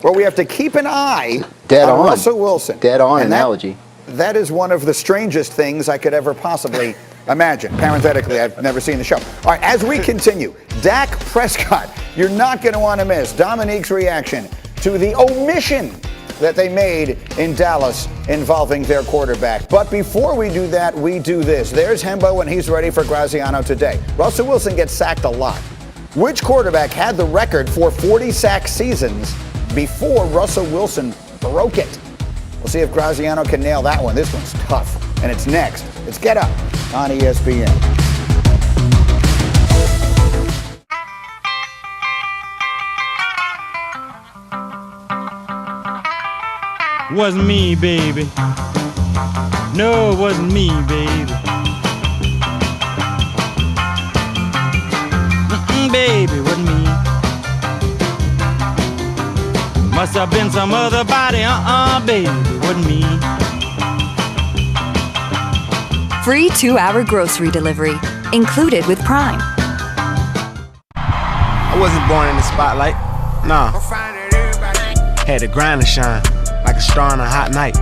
where we have to keep an eye on Russell Wilson. Dead on analogy. That is one of the strangest things I could ever possibly imagine. Parenthetically, I've never seen the show. All right, as we continue, Dak Prescott, you're not going to want to miss Dominique's reaction to the omission that they made in Dallas involving their quarterback. But before we do that, we do this. There's Hembo when he's ready for Graziano today. Russell Wilson gets sacked a lot. Which quarterback had the record for 40 sack seasons before Russell Wilson broke it? We'll see if Graziano can nail that one. This one's tough, and it's next. It's Get Up on ESPN. Wasn't me, baby. No, it wasn't me, baby. Baby, wasn't me. Must have been some other body. Baby, wasn't me. Free 2-hour grocery delivery, included with Prime. I wasn't born in the spotlight. Nah. Had to grind and shine. Like a star on a hot night.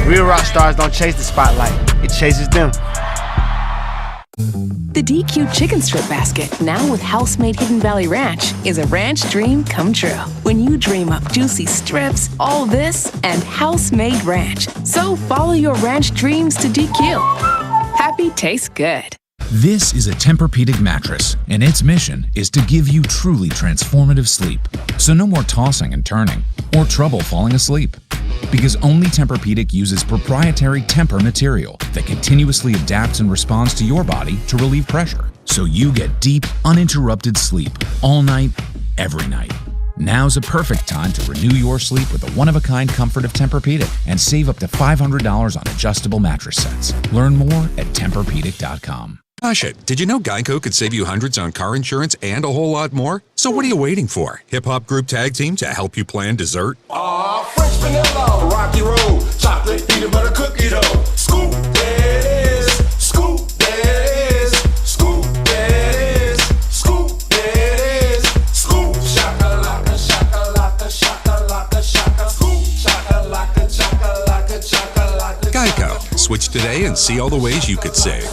Real rock stars don't chase the spotlight, it chases them. The DQ Chicken Strip Basket, now with house-made Hidden Valley Ranch, is a ranch dream come true. When you dream up juicy strips, all this, and house-made ranch. So follow your ranch dreams to DQ. Happy tastes good. This is a Tempur-Pedic mattress, and its mission is to give you truly transformative sleep. So no more tossing and turning, or trouble falling asleep. Because only Tempur-Pedic uses proprietary Tempur material that continuously adapts and responds to your body to relieve pressure. So you get deep, uninterrupted sleep all night, every night. Now's a perfect time to renew your sleep with the one-of-a-kind comfort of Tempur-Pedic and save up to $500 on adjustable mattress sets. Learn more at TempurPedic.com. Gosh it, did you know Geico could save you hundreds on car insurance and a whole lot more? So what are you waiting for? Hip-hop group tag team to help you plan dessert? French vanilla, rocky road, chocolate peanut butter cookie dough. Scoop that is, scoop that is, scoop that is, scoop that is, scoop shakalaka, shakalaka, shakalaka, shaka, scoop shakalaka, shakalaka, shakalaka. Geico. Switch today and see all the ways you could save.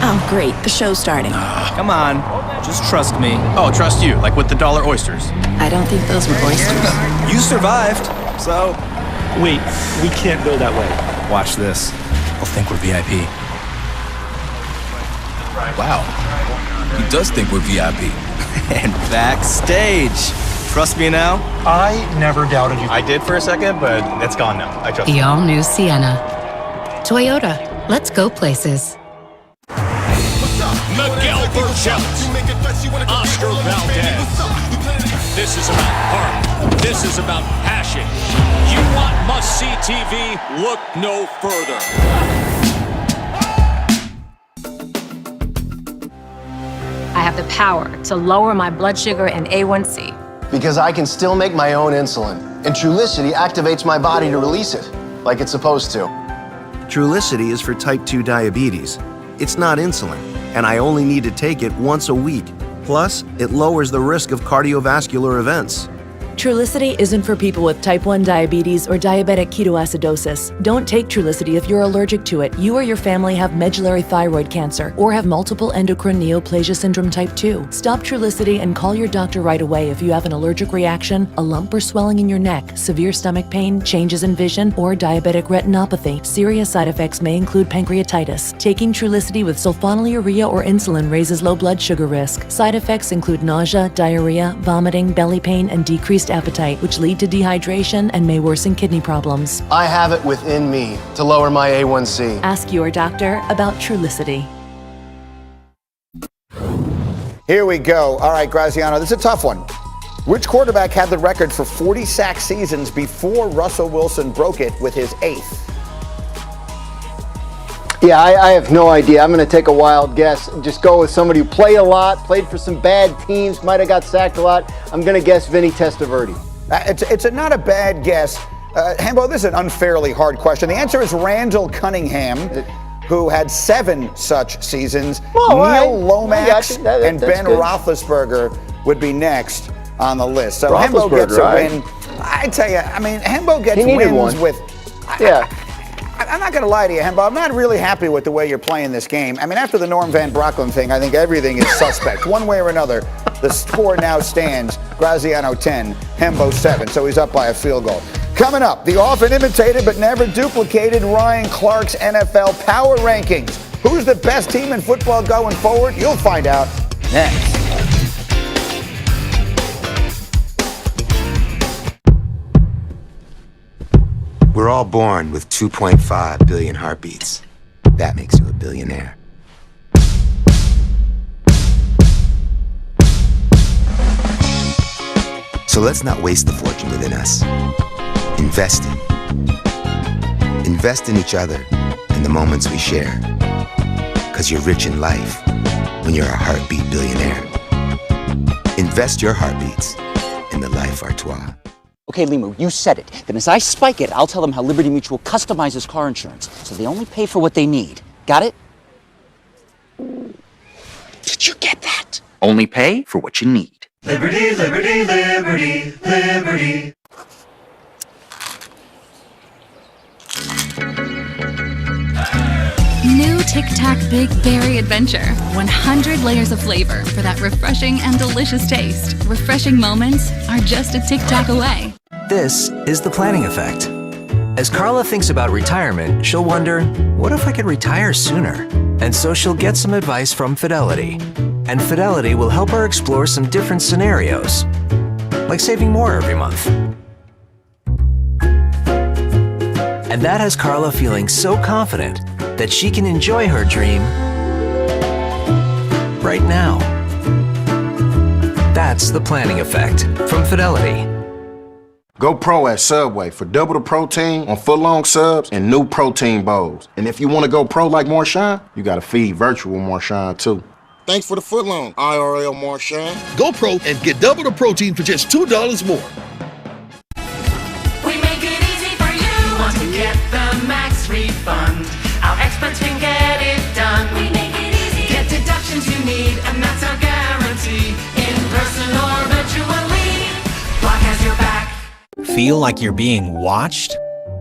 Oh, great. The show's starting. Come on. Just trust me. Oh, trust you, like with the dollar oysters. I don't think those were oysters. You survived, so... Wait, we can't go that way. Watch this. They'll think we're VIP. Wow. He does think we're VIP. And backstage. Trust me now? I never doubted you. I did for a second, but it's gone now. I trust you. The all-new Sienna. Toyota. Let's go places. Miguel Burchell, Oscar Valdez. This is about heart. This is about passion. You want must-see TV? Look no further. I have the power to lower my blood sugar and A1C. Because I can still make my own insulin, and Trulicity activates my body to release it, like it's supposed to. Trulicity is for type 2 diabetes. It's not insulin, and I only need to take it once a week. Plus, it lowers the risk of cardiovascular events. Trulicity isn't for people with type 1 diabetes or diabetic ketoacidosis. Don't take Trulicity if you're allergic to it, you or your family have medullary thyroid cancer, or have multiple endocrine neoplasia syndrome type 2. Stop Trulicity and call your doctor right away if you have an allergic reaction, a lump or swelling in your neck, severe stomach pain, changes in vision, or diabetic retinopathy. Serious side effects may include pancreatitis. Taking Trulicity with sulfonylurea or insulin raises low blood sugar risk. Side effects include nausea, diarrhea, vomiting, belly pain, and decreased appetite, which lead to dehydration and may worsen kidney problems. I have it within me to lower my A1C. Ask your doctor about Trulicity. Here we go. All right, Graziano, this is a tough one. Which quarterback had the record for 40 sack seasons before Russell Wilson broke it with his 8th? Yeah, I have no idea. I'm going to take a wild guess. Just go with somebody who played a lot, played for some bad teams, might have got sacked a lot. I'm going to guess Vinny Testaverde. It's not a bad guess. Hembo, this is an unfairly hard question. The answer is Randall Cunningham, who had 7 such seasons. Neil Lomax and Ben Roethlisberger would be next on the list. So Hembo gets a win. I tell you, I mean, Hembo gets wins with... I'm not going to lie to you, Hembo. I'm not really happy with the way you're playing this game. I mean, after the Norm Van Brocklin thing, I think everything is suspect. One way or another, the score now stands Graziano 10, Hembo 7, so he's up by a field goal. Coming up, the often imitated but never duplicated Ryan Clark's NFL Power Rankings. Who's the best team in football going forward? You'll find out next. We're all born with 2.5 billion heartbeats. That makes you a billionaire. So let's not waste the fortune within us. Invest in each other and the moments we share. Because you're rich in life when you're a heartbeat billionaire. Invest your heartbeats in the Life Artois. Okay, Limu, you said it. Then as I spike it, I'll tell them how Liberty Mutual customizes car insurance, so they only pay for what they need. Got it? Did you get that? Only pay for what you need. Liberty, liberty, liberty, liberty. New Tic Tac Big Berry Adventure. 100 layers of flavor for that refreshing and delicious taste. Refreshing moments are just a Tic Tac away. This is the planning effect. As Carla thinks about retirement, she'll wonder, what if I could retire sooner? And so she'll get some advice from Fidelity. And Fidelity will help her explore some different scenarios, like saving more every month. And that has Carla feeling so confident that she can enjoy her dream right now. That's the planning effect from Fidelity. Go pro at Subway for double the protein on footlong subs and new protein bowls. And if you want to go pro like Marshawn, you got to feed virtual Marshawn too. Thanks for the footlong, IRL Marshawn. Go pro and get double the protein for just $2 more. We make it easy for you. Want to get the max refund? Our experts can get it done. We make it easy. Get deductions you need, and that's our guarantee. In person or virtually, Block has your back. Feel like you're being watched?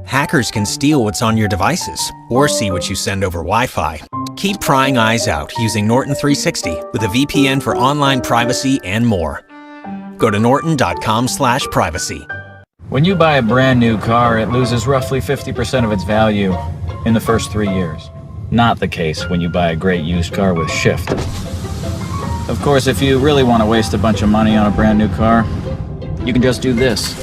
Hackers can steal what's on your devices or see what you send over Wi-Fi. Keep prying eyes out using Norton 360 with a VPN for online privacy and more. Go to norton.com/privacy. When you buy a brand new car, it loses roughly 50% of its value in the first 3 years. Not the case when you buy a great used car with Shift. Of course, if you really want to waste a bunch of money on a brand new car, you can just do this.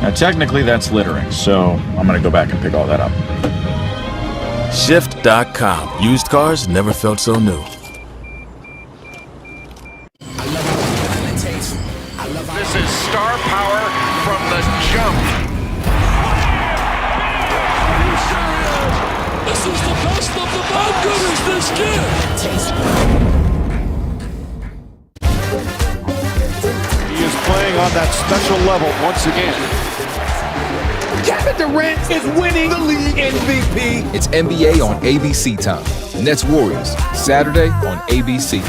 Now, technically, that's littering, so I'm going to go back and pick all that up. Shift.com. Used cars never felt so new. This is star power from the jump. This is the best of the bad gooders this kid. He is playing on that special level once again. Kevin Durant is winning the league MVP. It's NBA on ABC time. Nets Warriors, Saturday on ABC.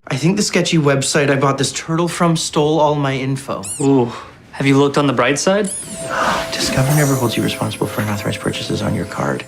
I think the sketchy website I bought this turtle from stole all my info. Ooh, have you looked on the bright side? Discover never holds you responsible for unauthorized purchases on your card.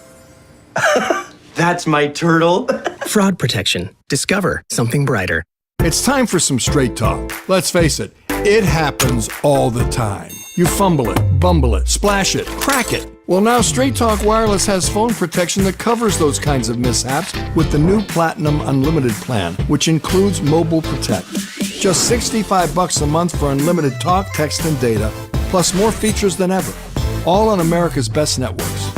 That's my turtle. Fraud protection. Discover something brighter. It's time for some straight talk. Let's face it, it happens all the time. You fumble it, bumble it, splash it, crack it. Well, now Straight Talk Wireless has phone protection that covers those kinds of mishaps with the new Platinum Unlimited plan, which includes Mobile Protect. Just $65 a month for unlimited talk, text, and data, plus more features than ever, all on America's best networks.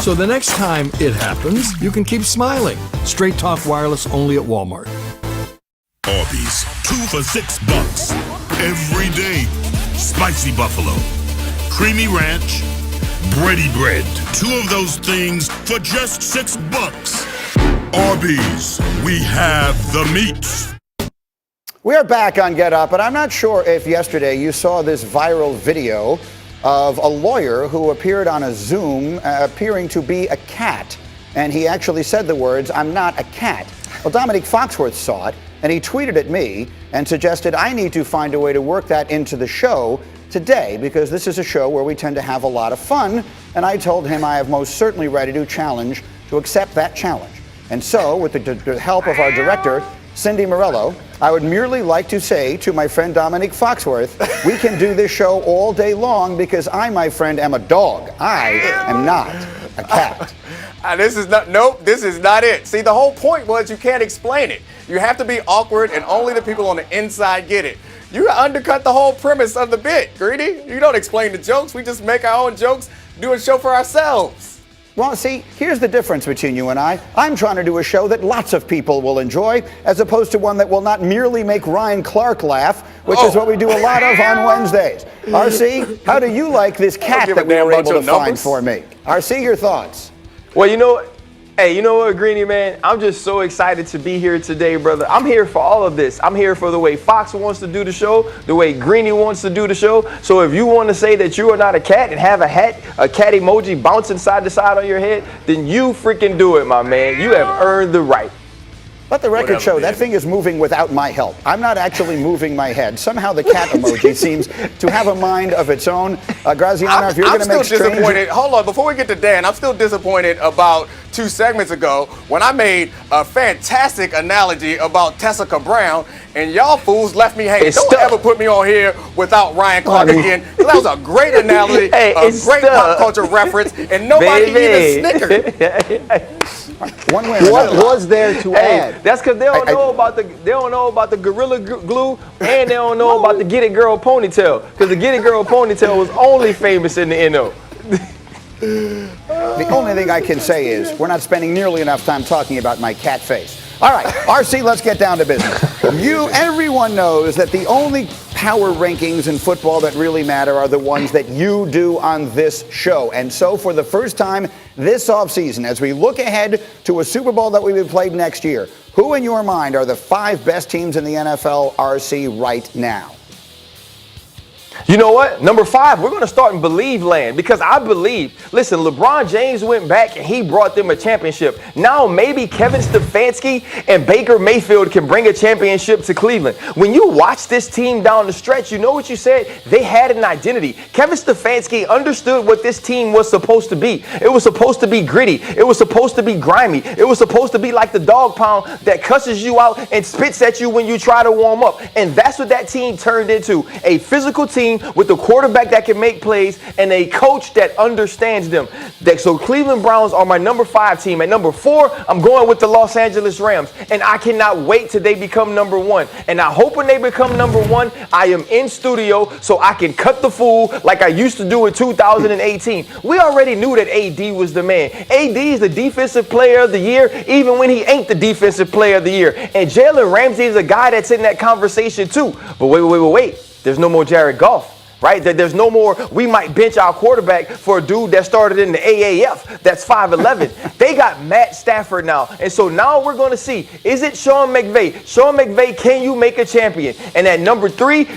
So the next time it happens, you can keep smiling. Straight Talk Wireless only at Walmart. Arby's, 2 for $6 every day. spicy buffalo, creamy ranch, bready bread. 2 of those things for just $6. Arby's, we have the meats. We are back on Get Up, and I'm not sure if yesterday you saw this viral video of a lawyer who appeared on a Zoom appearing to be a cat. And he actually said the words, "I'm not a cat." Well, Dominique Foxworth saw it, and he tweeted at me and suggested I need to find a way to work that into the show today, because this is a show where we tend to have a lot of fun. And I told him I am most certainly ready to accept that challenge. And so, with the help of our director, Cindy Morello, I would merely like to say to my friend Dominique Foxworth, we can do this show all day long because I, my friend, am a dog. I am not a cat. This is not it. See, the whole point was you can't explain it. You have to be awkward, and only the people on the inside get it. You undercut the whole premise of the bit, Greedy. You don't explain the jokes. We just make our own jokes, do a show for ourselves. Well, see, here's the difference between you and I. I'm trying to do a show that lots of people will enjoy, as opposed to one that will not merely make Ryan Clark laugh, which is what we do a lot of on Wednesdays. RC, how do you like this cat that we were able to find for me? RC, your thoughts? Well, you know what, Greeny, man? I'm just so excited to be here today, brother. I'm here for all of this. I'm here for the way Fox wants to do the show, the way Greeny wants to do the show. So if you want to say that you are not a cat and have a cat emoji bouncing side to side on your head, then you freaking do it, my man. You have earned the right. Let the record show that thing is moving without my help. I'm not actually moving my head. Somehow the cat emoji seems to have a mind of its own. Graziano, if you're going to make strange... I'm still disappointed. Hold on, before we get to Dan, I'm still disappointed about 2 segments ago when I made a fantastic analogy about Tessica Brown, and y'all fools left me hanging. Don't ever put me on here without Ryan Clark again. That was a great analogy, a great pop culture reference, and nobody even snickered. One way. What was there to add? That's because they don't know about the Gorilla Glue, and they don't know about the Get It Girl ponytail. Because the Get It Girl ponytail was only famous in the NO. The only thing I can say is we're not spending nearly enough time talking about my cat face. All right, RC, let's get down to business. Everyone knows that the only power rankings in football that really matter are the ones that you do on this show. And so for the first time this offseason, as we look ahead to a Super Bowl that will be played next year, who in your mind are the 5 best teams in the NFL, RC, right now? You know what? Number 5, we're going to start in Believe land, because I believe, listen, LeBron James went back and he brought them a championship. Now maybe Kevin Stefanski and Baker Mayfield can bring a championship to Cleveland. When you watch this team down the stretch, you know what you said? They had an identity. Kevin Stefanski understood what this team was supposed to be. It was supposed to be gritty. It was supposed to be grimy. It was supposed to be like the dog pound that cusses you out and spits at you when you try to warm up. And that's what that team turned into, a physical team with a quarterback that can make plays and a coach that understands them. So Cleveland Browns are my number 5 team. At number 4, I'm going with the Los Angeles Rams. And I cannot wait till they become number 1. And I hope when they become number 1, I am in studio so I can cut the fool like I used to do in 2018. We already knew that AD was the man. AD is the defensive player of the year, even when he ain't the defensive player of the year. And Jalen Ramsey is a guy that's in that conversation too. But wait. There's no more Jared Goff, right? There's no more, we might bench our quarterback for a dude that started in the AAF that's 5'11". They got Matt Stafford now. And so now we're going to see, is it Sean McVay? Sean McVay, can you make a champion? And at number 3,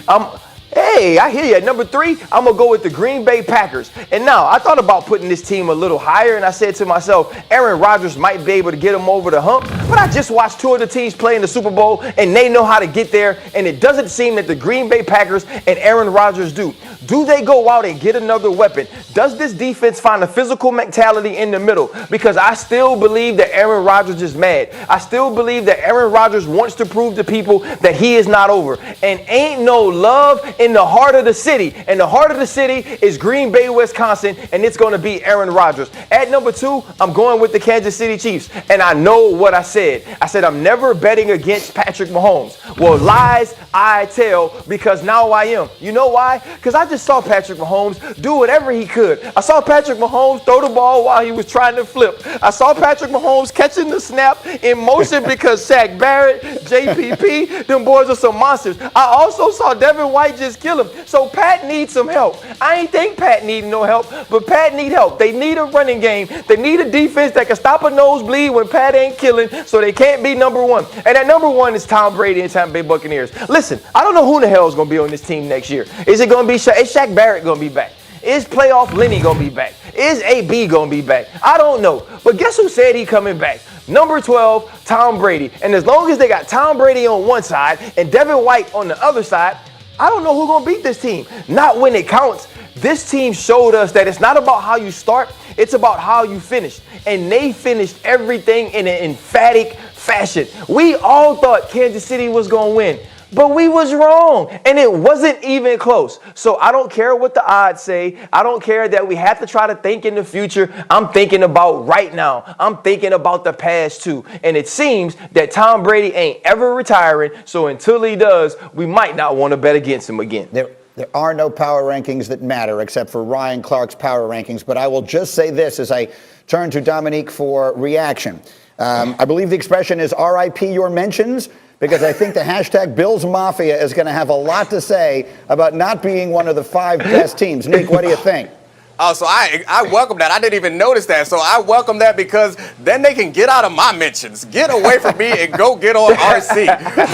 I hear you. At number 3, I'm going to go with the Green Bay Packers. And now, I thought about putting this team a little higher, and I said to myself, Aaron Rodgers might be able to get them over the hump. But I just watched 2 of the teams play in the Super Bowl, and they know how to get there. And it doesn't seem that the Green Bay Packers and Aaron Rodgers do. Do they go out and get another weapon? Does this defense find a physical mentality in the middle? Because I still believe that Aaron Rodgers is mad. I still believe that Aaron Rodgers wants to prove to people that he is not over. And ain't no love in the heart of the city. And the heart of the city is Green Bay, Wisconsin, and it's going to be Aaron Rodgers. At number 2, I'm going with the Kansas City Chiefs. And I know what I said. I said I'm never betting against Patrick Mahomes. Well, lies I tell, because now I am. You know why? Because I just saw Patrick Mahomes do whatever he could. I saw Patrick Mahomes throw the ball while he was trying to flip. I saw Patrick Mahomes catching the snap in motion because Shaq Barrett, JPP, them boys are some monsters. I also saw Devin White just just kill him. So Pat needs some help. I ain't think Pat needed no help, but Pat need help. They need a running game. They need a defense that can stop a nosebleed when Pat ain't killing, so they can't be number one. And that number one is Tom Brady and Tampa Bay Buccaneers. Listen, I don't know who the hell is going to be on this team next year. Is it going to be is Shaq Barrett going to be back? Is playoff Lenny going to be back? Is AB going to be back? I don't know. But guess who said he coming back? Number 12, Tom Brady. And as long as they got Tom Brady on one side and Devin White on the other side, I don't know who's going to beat this team. Not when it counts. This team showed us that it's not about how you start, it's about how you finish. And they finished everything in an emphatic fashion. We all thought Kansas City was going to win. But we was wrong, and it wasn't even close. So I don't care what the odds say. I don't care that we have to try to think in the future. I'm thinking about right now. I'm thinking about the past too. And it seems that Tom Brady ain't ever retiring, so until he does, we might not want to bet against him again. There are no power rankings that matter except for Ryan Clark's power rankings, but I will just say this as I turn to Dominique for reaction. I believe the expression is RIP your mentions, because I think the hashtag Bills Mafia is going to have a lot to say about not being one of the 5 best teams. Nick, what do you think? Oh, so I welcome that. I didn't even notice that. So I welcome that because then they can get out of my mentions, get away from me, and go get on RC.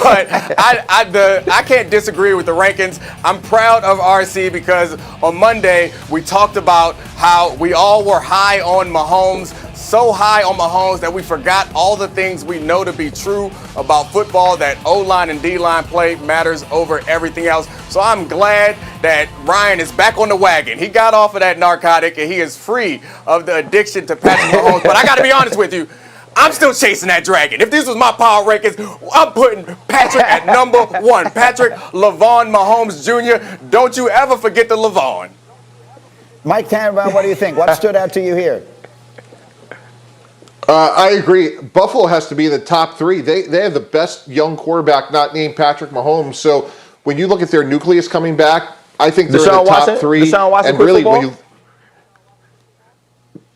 But I can't disagree with the rankings. I'm proud of RC because on Monday we talked about how we all were high on Mahomes. So high on Mahomes that we forgot all the things we know to be true about football, that O-line and D-line play matters over everything else. So I'm glad that Ryan is back on the wagon. He got off of that narcotic and he is free of the addiction to Patrick Mahomes. But I got to be honest with you, I'm still chasing that dragon. If this was my power rankings, I'm putting Patrick at number 1. Patrick LaVon Mahomes Jr. Don't you ever forget the LaVon. Mike Tannenbaum, what do you think? What stood out to you here? I agree. Buffalo has to be in the top 3. They have the best young quarterback not named Patrick Mahomes. So when you look at their nucleus coming back, I think they're in the top 3. Deshaun Watson, and really,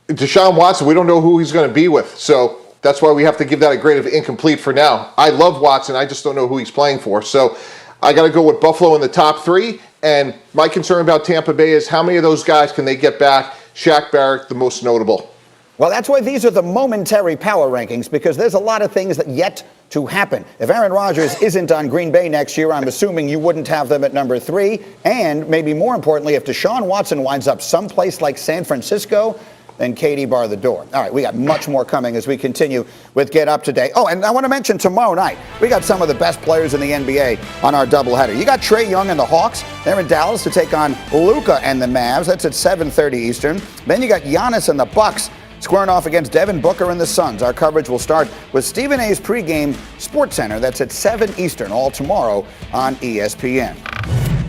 Deshaun Watson, we don't know who he's going to be with. So that's why we have to give that a grade of incomplete for now. I love Watson. I just don't know who he's playing for. So I got to go with Buffalo in the top 3. And my concern about Tampa Bay is how many of those guys can they get back? Shaq Barrett, the most notable. Well, that's why these are the momentary power rankings, because there's a lot of things that yet to happen. If Aaron Rodgers isn't on Green Bay next year, I'm assuming you wouldn't have them at number 3. And maybe more importantly, if Deshaun Watson winds up someplace like San Francisco, then Katie bar the door. All right, we got much more coming as we continue with Get Up Today. Oh, and I want to mention tomorrow night, we got some of the best players in the NBA on our doubleheader. You got Trae Young and the Hawks. They're in Dallas to take on Luka and the Mavs. That's at 7:30 Eastern. Then you got Giannis and the Bucks squaring off against Devin Booker and the Suns. Our coverage will start with Stephen A's pregame Sports Center. That's at 7 Eastern, all tomorrow on ESPN.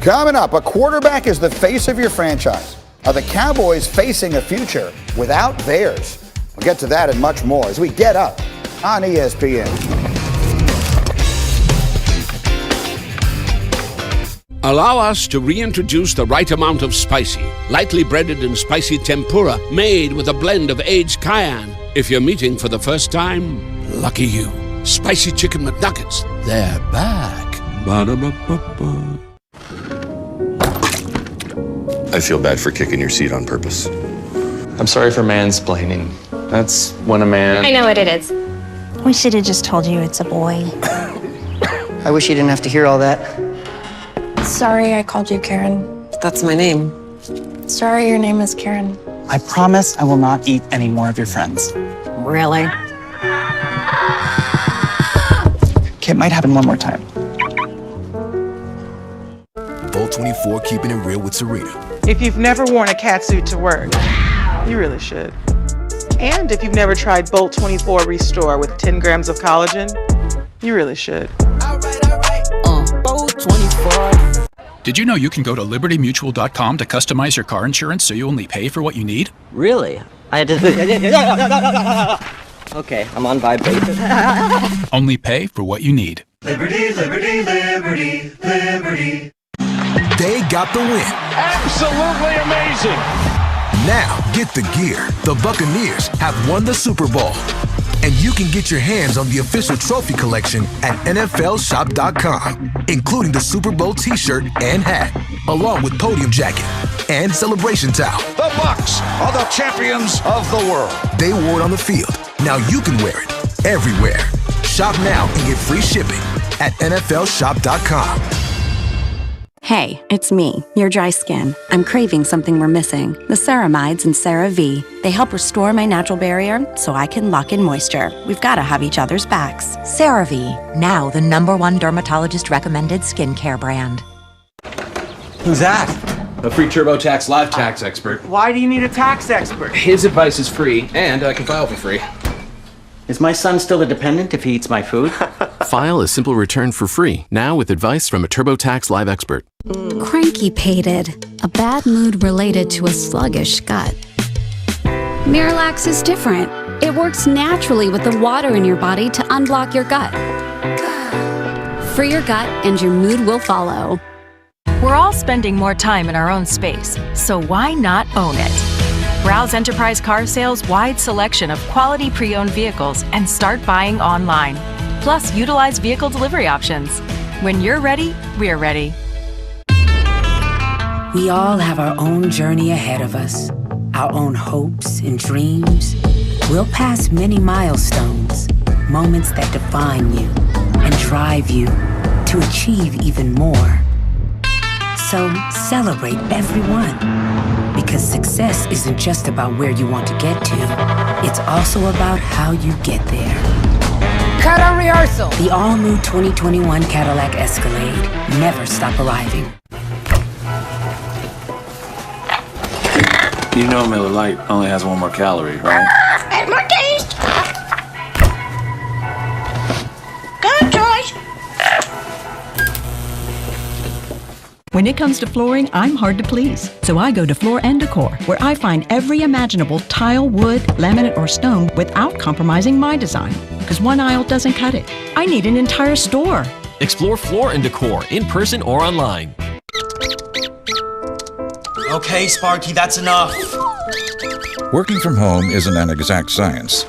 Coming up, a quarterback is the face of your franchise. Are the Cowboys facing a future without theirs? We'll get to that and much more as we get up on ESPN. Allow us to reintroduce the right amount of spicy, lightly breaded and spicy tempura made with a blend of aged cayenne. If you're meeting for the first time, lucky you. Spicy Chicken McNuggets, they're back. Ba-da-ba-ba-ba. I feel bad for kicking your seat on purpose. I'm sorry for mansplaining. That's when a man... I know what it is. We should have just told you it's a boy. I wish you didn't have to hear all that. Sorry I called you Karen. That's my name. Sorry your name is Karen. I promise I will not eat any more of your friends. Really? It might happen one more time. Bolt 24 keeping it real with Serena. If you've never worn a catsuit to work, you really should. And if you've never tried Bolt 24 Restore with 10 grams of collagen, you really should. Bolt 24. Did you know you can go to libertymutual.com to customize your car insurance so you only pay for what you need? Really? I had to... Okay, I'm on vibrate. Only pay for what you need. Liberty, liberty, liberty, liberty. They got the win. Absolutely amazing. Now, get the gear. The Buccaneers have won the Super Bowl. And you can get your hands on the official trophy collection at NFLshop.com, including the Super Bowl t-shirt and hat, along with podium jacket and celebration towel. The Bucs are the champions of the world. They wore it on the field. Now you can wear it everywhere. Shop now and get free shipping at NFLshop.com. Hey, it's me, your dry skin. I'm craving something we're missing. The ceramides in CeraVe. They help restore my natural barrier so I can lock in moisture. We've got to have each other's backs. CeraVe, now the #1 dermatologist-recommended skincare brand. Who's that? A free TurboTax live tax expert. Why do you need a tax expert? His advice is free, and I can file for free. Is my son still a dependent if he eats my food? File a simple return for free, now with advice from a TurboTax live expert. Cranky-pated, a bad mood related to a sluggish gut. Miralax is different. It works naturally with the water in your body to unblock your gut. Free your gut and your mood will follow. We're all spending more time in our own space, so why not own it? Browse Enterprise Car Sales' wide selection of quality pre-owned vehicles and start buying online. Plus, utilize vehicle delivery options. When you're ready, we're ready. We all have our own journey ahead of us, our own hopes and dreams. We'll pass many milestones, moments that define you and drive you to achieve even more. So celebrate every one, because success isn't just about where you want to get to, it's also about how you get there. Cut on rehearsal! The all-new 2021 Cadillac Escalade. Never stop arriving. You know Miller Lite only has 1 more calorie, right? And more taste! Good choice! When it comes to flooring, I'm hard to please. So I go to Floor & Decor, where I find every imaginable tile, wood, laminate, or stone without compromising my design. Because one aisle doesn't cut it. I need an entire store. Explore Floor & Decor in person or online. Okay, Sparky, that's enough. Working from home isn't an exact science.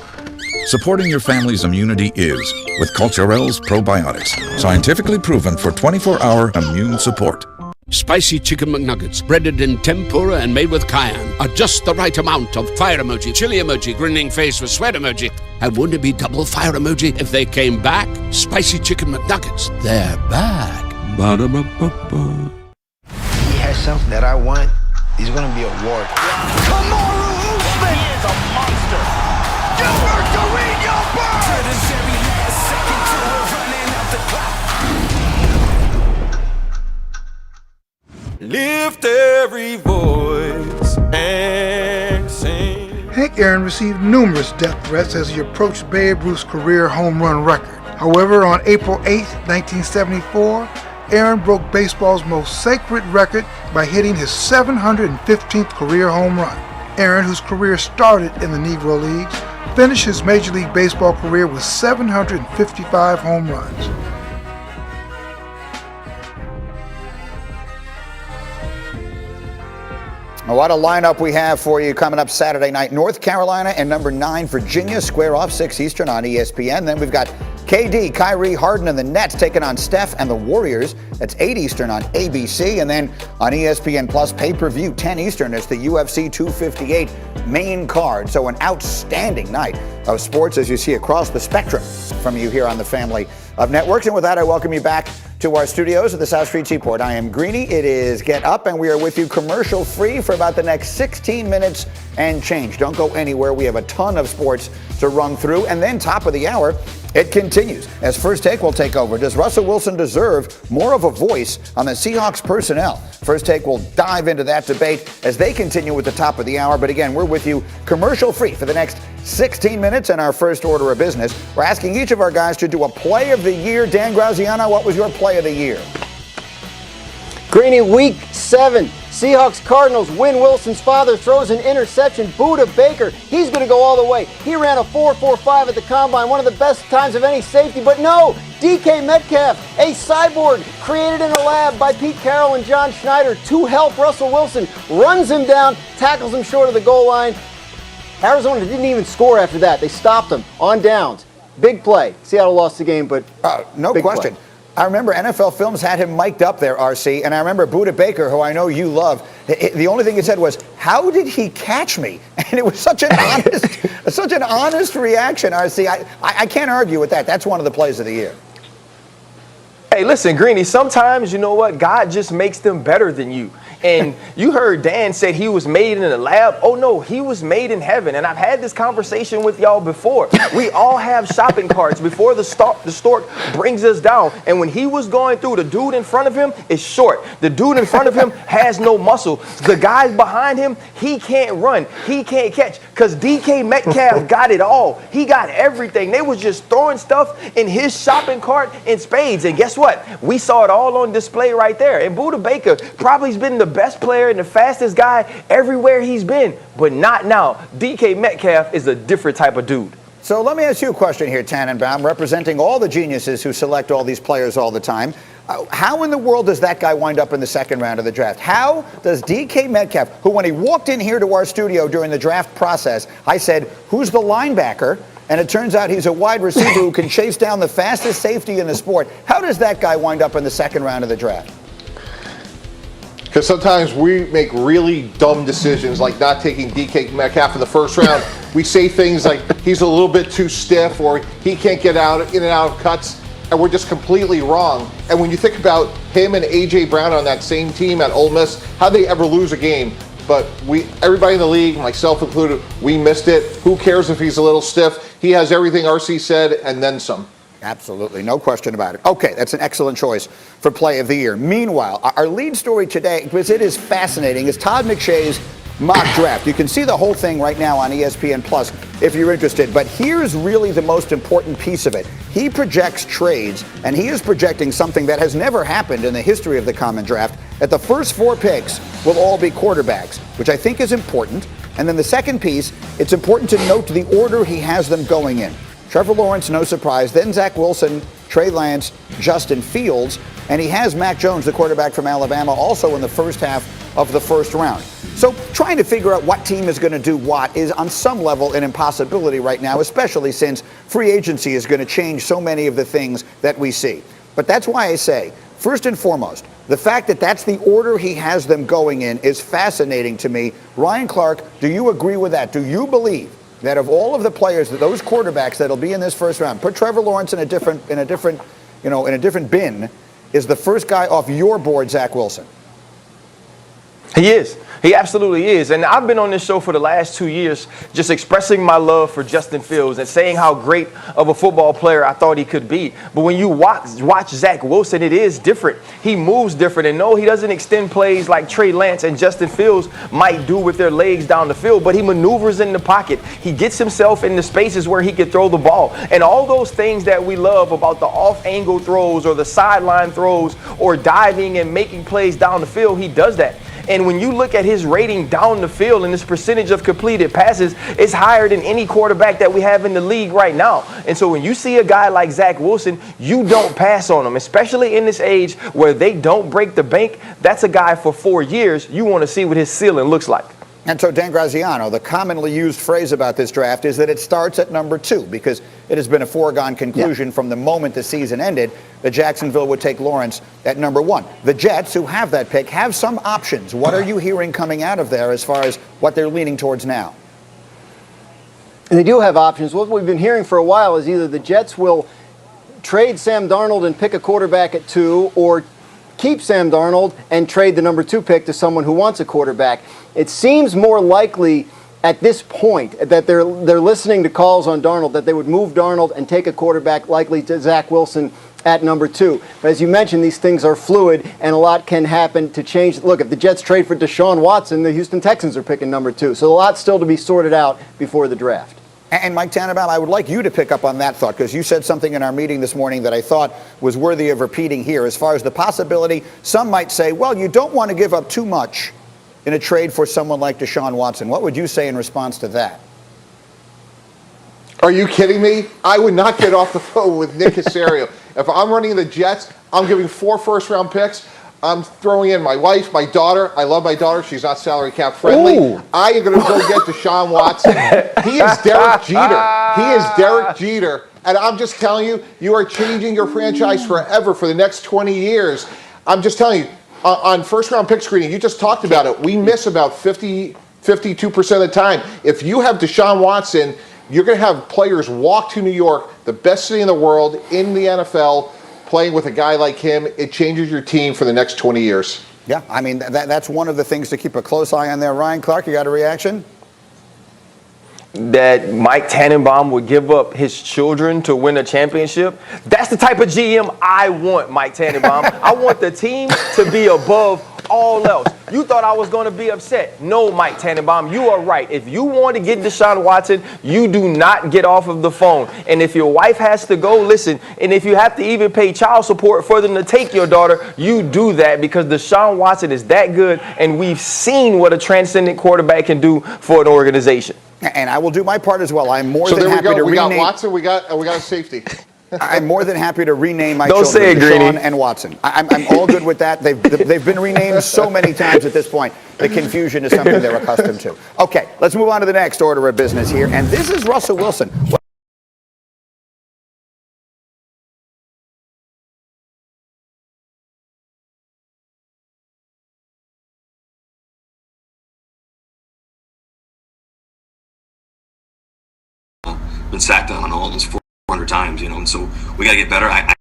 Supporting your family's immunity is, with Culturel's probiotics, scientifically proven for 24-hour immune support. Spicy chicken McNuggets, breaded in tempura and made with cayenne, are just the right amount of fire emoji, chili emoji, grinning face with sweat emoji. And wouldn't it be double fire emoji if they came back? Spicy chicken McNuggets, they're back. Ba-da-ba-ba-ba. He has something that I want. He's gonna be a warrior. Kamaru Usman is a monster. Gilbert Carino Burns. Lift every voice and sing. Hank Aaron received numerous death threats as he approached Babe Ruth's career home run record. However, on April 8, 1974, Aaron broke baseball's most sacred record by hitting his 715th career home run. Aaron, whose career started in the Negro Leagues, finished his Major League Baseball career with 755 home runs. What a lineup we have for you coming up Saturday night. North Carolina and number 9 Virginia square off 6 Eastern on ESPN. Then we've got KD, Kyrie, Harden, and the Nets taking on Steph and the Warriors. That's 8 Eastern on ABC. And then on ESPN Plus pay-per-view 10 Eastern, it's the UFC 258 main card. So an outstanding night of sports as you see across the spectrum from you here on the family of networks. And with that, I welcome you back to our studios at the South Street Seaport. I am Greeny. It is Get Up, and we are with you commercial free for about the next 16 minutes and change. Don't go anywhere. We have a ton of sports to run through. And then top of the hour, it continues as First Take will take over. Does Russell Wilson deserve more of a voice on the Seahawks personnel? First Take will dive into that debate as they continue with the top of the hour. But again, we're with you commercial free for the next 16 minutes. And our first order of business, we're asking each of our guys to do a play of the year. Dan Graziano, what was your play of the year? Greeny, week 7. Seahawks Cardinals win. Wilson's father throws an interception. Buda Baker, he's going to go all the way. He ran a 4.45 at the combine, one of the best times of any safety. But no, DK Metcalf, a cyborg created in a lab by Pete Carroll and John Schneider to help Russell Wilson, runs him down, tackles him short of the goal line. Arizona didn't even score after that. They stopped them on downs. Big play. Seattle lost the game, but no question. Play. I remember NFL Films had him mic'd up there, RC, and I remember Buda Baker, who I know you love. The only thing he said was, "How did he catch me?" And it was such an honest reaction, RC. I can't argue with that. That's one of the plays of the year. Hey, listen, Greeny, sometimes, you know what, God just makes them better than you. And you heard Dan said he was made in a lab. Oh, no, he was made in heaven. And I've had this conversation with y'all before. We all have shopping carts before the stork brings us down. And when he was going through, the dude in front of him is short. The dude in front of him has no muscle. The guy behind him, he can't run. He can't catch. Because DK Metcalf got it all. He got everything. They was just throwing stuff in his shopping cart in spades. And guess what? We saw it all on display right there. And Buda Baker probably has been the best player and the fastest guy everywhere he's been, but not now. DK Metcalf is a different type of dude. So let me ask you a question here, Tannenbaum, representing all the geniuses who select all these players all the time. How in the world does that guy wind up in the second round of the draft? How does DK Metcalf, who when he walked in here to our studio during the draft process, I said, who's the linebacker? And it turns out he's a wide receiver who can chase down the fastest safety in the sport. How does that guy wind up in the second round of the draft? Because sometimes we make really dumb decisions, like not taking DK Metcalf in the first round. We say things like he's a little bit too stiff, or he can't get in and out of cuts, and we're just completely wrong. And when you think about him and A.J. Brown on that same team at Ole Miss, how'd they ever lose a game? But everybody in the league, myself included, we missed it. Who cares if he's a little stiff? He has everything RC said and then some. Absolutely, no question about it. Okay, that's an excellent choice for Play of the Year. Meanwhile, our lead story today, because it is fascinating, is Todd McShay's mock draft. You can see the whole thing right now on ESPN Plus if you're interested. But here's really the most important piece of it. He projects trades, and he is projecting something that has never happened in the history of the Common Draft, that the first 4 picks will all be quarterbacks, which I think is important. And then the second piece, it's important to note the order he has them going in. Trevor Lawrence, no surprise. Then Zach Wilson, Trey Lance, Justin Fields. And he has Mac Jones, the quarterback from Alabama, also in the first half of the first round. So trying to figure out what team is going to do what is on some level an impossibility right now, especially since free agency is going to change so many of the things that we see. But that's why I say, first and foremost, the fact that that's the order he has them going in is fascinating to me. Ryan Clark, do you agree with that? Do you believe that of all of the players, that those quarterbacks that'll be in this first round, put Trevor Lawrence in a different bin, is the first guy off your board Zach Wilson? He is. He absolutely is. And I've been on this show for the last 2 years just expressing my love for Justin Fields and saying how great of a football player I thought he could be. But when you watch Zach Wilson, it is different. He moves different. And no, he doesn't extend plays like Trey Lance and Justin Fields might do with their legs down the field, but he maneuvers in the pocket. He gets himself in the spaces where he can throw the ball. And all those things that we love about the off-angle throws or the sideline throws or diving and making plays down the field, he does that. And when you look at his rating down the field and his percentage of completed passes, it's higher than any quarterback that we have in the league right now. And so when you see a guy like Zach Wilson, you don't pass on him, especially in this age where they don't break the bank. That's a guy for 4 years. You want to see what his ceiling looks like. And so, Dan Graziano, the commonly used phrase about this draft is that it starts at number 2 because it has been a foregone conclusion from the moment the season ended that Jacksonville would take Lawrence at number 1. The Jets, who have that pick, have some options. What are you hearing coming out of there as far as what they're leaning towards now? And they do have options. What we've been hearing for a while is either the Jets will trade Sam Darnold and pick a quarterback at 2, or keep Sam Darnold and trade the number 2 pick to someone who wants a quarterback. It seems more likely at this point that they're listening to calls on Darnold, that they would move Darnold and take a quarterback, likely to Zach Wilson at number 2. But as you mentioned, these things are fluid and a lot can happen to change. Look, if the Jets trade for Deshaun Watson, the Houston Texans are picking number 2. So a lot still to be sorted out before the draft. And Mike Tannenbaum, I would like you to pick up on that thought, because you said something in our meeting this morning that I thought was worthy of repeating here. As far as the possibility, some might say, well, you don't want to give up too much in a trade for someone like Deshaun Watson. What would you say in response to that? Are you kidding me? I would not get off the phone with Nick Caserio. If I'm running the Jets, I'm giving 4 first-round picks. I'm throwing in my wife, my daughter. I love my daughter. She's not salary cap friendly. Ooh. I am going to go get Deshaun Watson. He is Derek Jeter. He is Derek Jeter. And I'm just telling you, you are changing your franchise forever for the next 20 years. I'm just telling you, on first-round pick screening, you just talked about it. We miss about 52% of the time. If you have Deshaun Watson, you're going to have players walk to New York, the best city in the world, in the NFL, playing with a guy like him. It changes your team for the next 20 years. Yeah, I mean, that's one of the things to keep a close eye on there. Ryan Clark, you got a reaction? That Mike Tannenbaum would give up his children to win a championship. That's the type of GM I want, Mike Tannenbaum. I want the team to be above all else. You thought I was going to be upset. No, Mike Tannenbaum, you are right. If you want to get Deshaun Watson, you do not get off of the phone. And if your wife has to go, listen, and if you have to even pay child support for them to take your daughter, you do that, because Deshaun Watson is that good, and we've seen what a transcendent quarterback can do for an organization. And I will do my part as well. I'm more So than there we happy go. to We rename. got Watson. We got a safety. I'm more than happy to rename my Don't children say it, Deshaun Greeny. and Watson. I'm all good with that. They've been renamed so many times at this point. The confusion is something they're accustomed to. Okay, let's move on to the next order of business here. And this is Russell Wilson. Been sacked on almost 400 times, and so we got to get better. I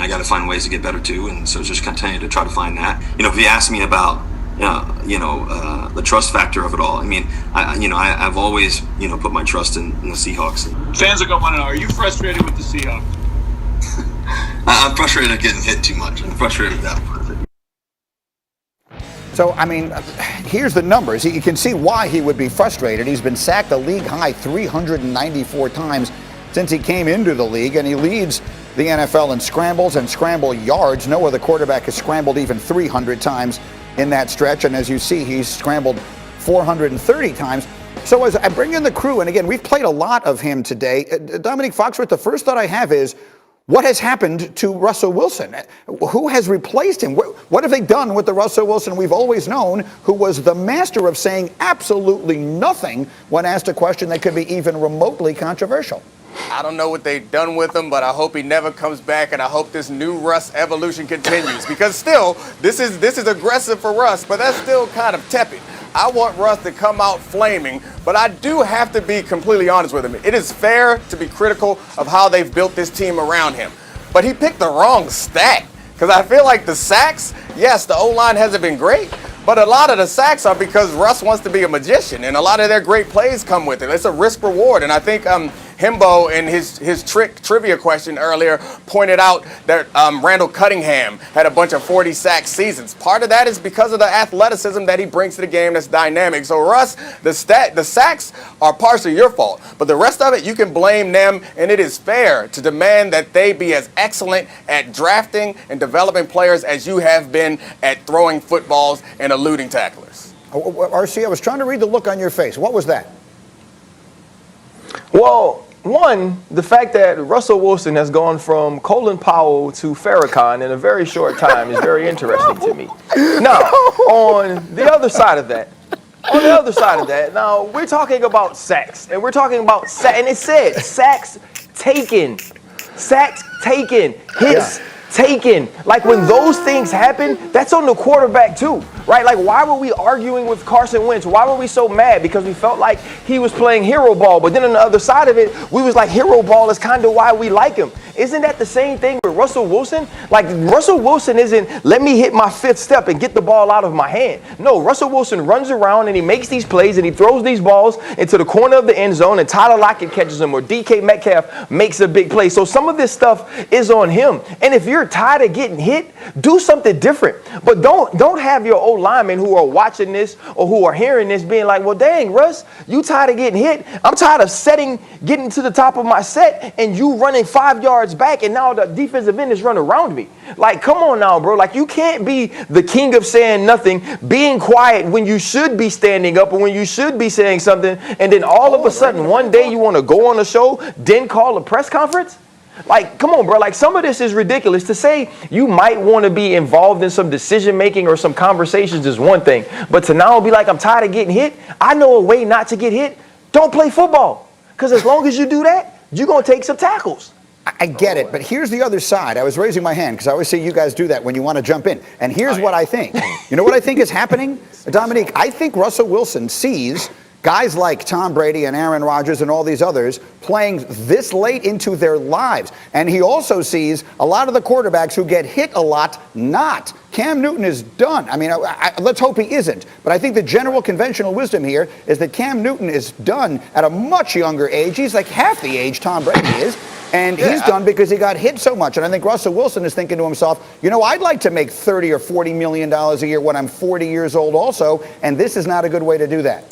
got to find ways to get better too, and so just continue to try to find that. If you ask me about, the trust factor of it all, I mean, I've always, put my trust in the Seahawks. Fans are going to know, are you frustrated with the Seahawks? I'm frustrated at getting hit too much. I'm frustrated with that part of it. So, I mean, here's the numbers. You can see why he would be frustrated. He's been sacked a league-high 394 times since he came into the league, and he leads the NFL in scrambles and scramble yards. No other quarterback has scrambled even 300 times in that stretch, and as you see, he's scrambled 430 times. So as I bring in the crew, and again, we've played a lot of him today, Dominique Foxworth, the first thought I have is, what has happened to Russell Wilson? Who has replaced him? What have they done with the Russell Wilson we've always known, who was the master of saying absolutely nothing when asked a question that could be even remotely controversial? I don't know what they've done with him, but I hope he never comes back, and I hope this new Russ evolution continues. Because still, this is aggressive for Russ, but that's still kind of tepid. I want Russ to come out flaming, but I do have to be completely honest with him. It is fair to be critical of how they've built this team around him. But he picked the wrong stat, because I feel like the sacks, yes, the O-line hasn't been great, but a lot of the sacks are because Russ wants to be a magician, and a lot of their great plays come with it. It's a risk reward, and I think Himbo in his trivia question earlier pointed out that Randall Cunningham had a bunch of 40 sack seasons. Part of that is because of the athleticism that he brings to the game that's dynamic. So Russ, the sacks are partially your fault, but the rest of it you can blame them, and it is fair to demand that they be as excellent at drafting and developing players as you have been at throwing footballs and eluding tacklers. RC, I was trying to read the look on your face. What was that? Well, one, the fact that Russell Wilson has gone from Colin Powell to Farrakhan in a very short time is very interesting to me. Now, on the other side of that, now we're talking about sacks, and we're talking about and it said sacks taken, hits taken. Like, when those things happen, that's on the quarterback too, right? Like, why were we arguing with Carson Wentz? Why were we so mad? Because we felt like he was playing hero ball. But then on the other side of it, we was like, hero ball is kind of why we like him. Isn't that the same thing with Russell Wilson? Like, Russell Wilson isn't, let me hit my fifth step and get the ball out of my hand. No, Russell Wilson runs around and he makes these plays and he throws these balls into the corner of the end zone, and Tyler Lockett catches them, or DK Metcalf makes a big play. So some of this stuff is on him. And if you're tired of getting hit, do something different. But don't have your old linemen who are watching this or who are hearing this being like, well, dang, Russ, you tired of getting hit? I'm tired of getting to the top of my set and you running 5 yards back, and now the defensive end is running around me. Like, come on now, bro. Like, you can't be the king of saying nothing, being quiet when you should be standing up or when you should be saying something, and then all of a sudden one day you want to go on a show, then call a press conference. Like, come on, bro. Like, some of this is ridiculous. To say you might want to be involved in some decision making or some conversations is one thing, but to now be like, I'm tired of getting hit. I know a way not to get hit. Don't play football, because as long as you do that, you're gonna take some tackles. I get it, but here's the other side. I was raising my hand because I always see you guys do that when you want to jump in. And here's what I think. You know what I think is happening, Dominique? I think Russell Wilson sees guys like Tom Brady and Aaron Rodgers and all these others playing this late into their lives. And he also sees a lot of the quarterbacks who get hit a lot not. Cam Newton is done. I mean, let's hope he isn't. But I think the general conventional wisdom here is that Cam Newton is done at a much younger age. He's like half the age Tom Brady is. And he's done because he got hit so much. And I think Russell Wilson is thinking to himself, you know, I'd like to make $30 or $40 million a year when I'm 40 years old also. And this is not a good way to do that.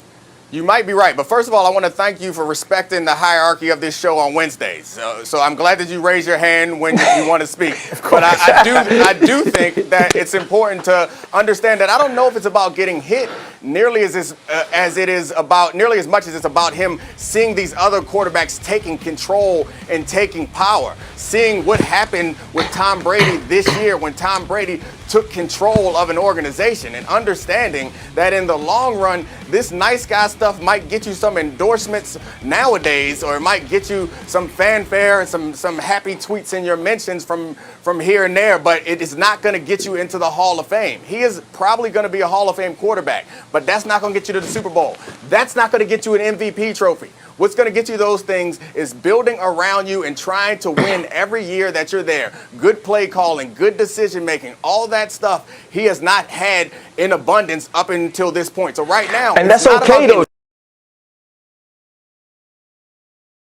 You might be right, but first of all, I want to thank you for respecting the hierarchy of this show on Wednesdays. So I'm glad that you raise your hand when you want to speak. But I do think that it's important to understand that I don't know if it's about getting hit nearly as much as it's about him seeing these other quarterbacks taking control and taking power. Seeing what happened with Tom Brady this year when Tom Brady took control of an organization, and understanding that in the long run, this nice guy stuff might get you some endorsements nowadays, or it might get you some fanfare and some happy tweets in your mentions from here and there, but it is not going to get you into the Hall of Fame. He is probably going to be a Hall of Fame quarterback, but that's not going to get you to the Super Bowl. That's not going to get you an MVP trophy. What's going to get you those things is building around you and trying to win every year that you're there. Good play calling, good decision making, all that stuff he has not had in abundance up until this point. So right now, and that's okay though.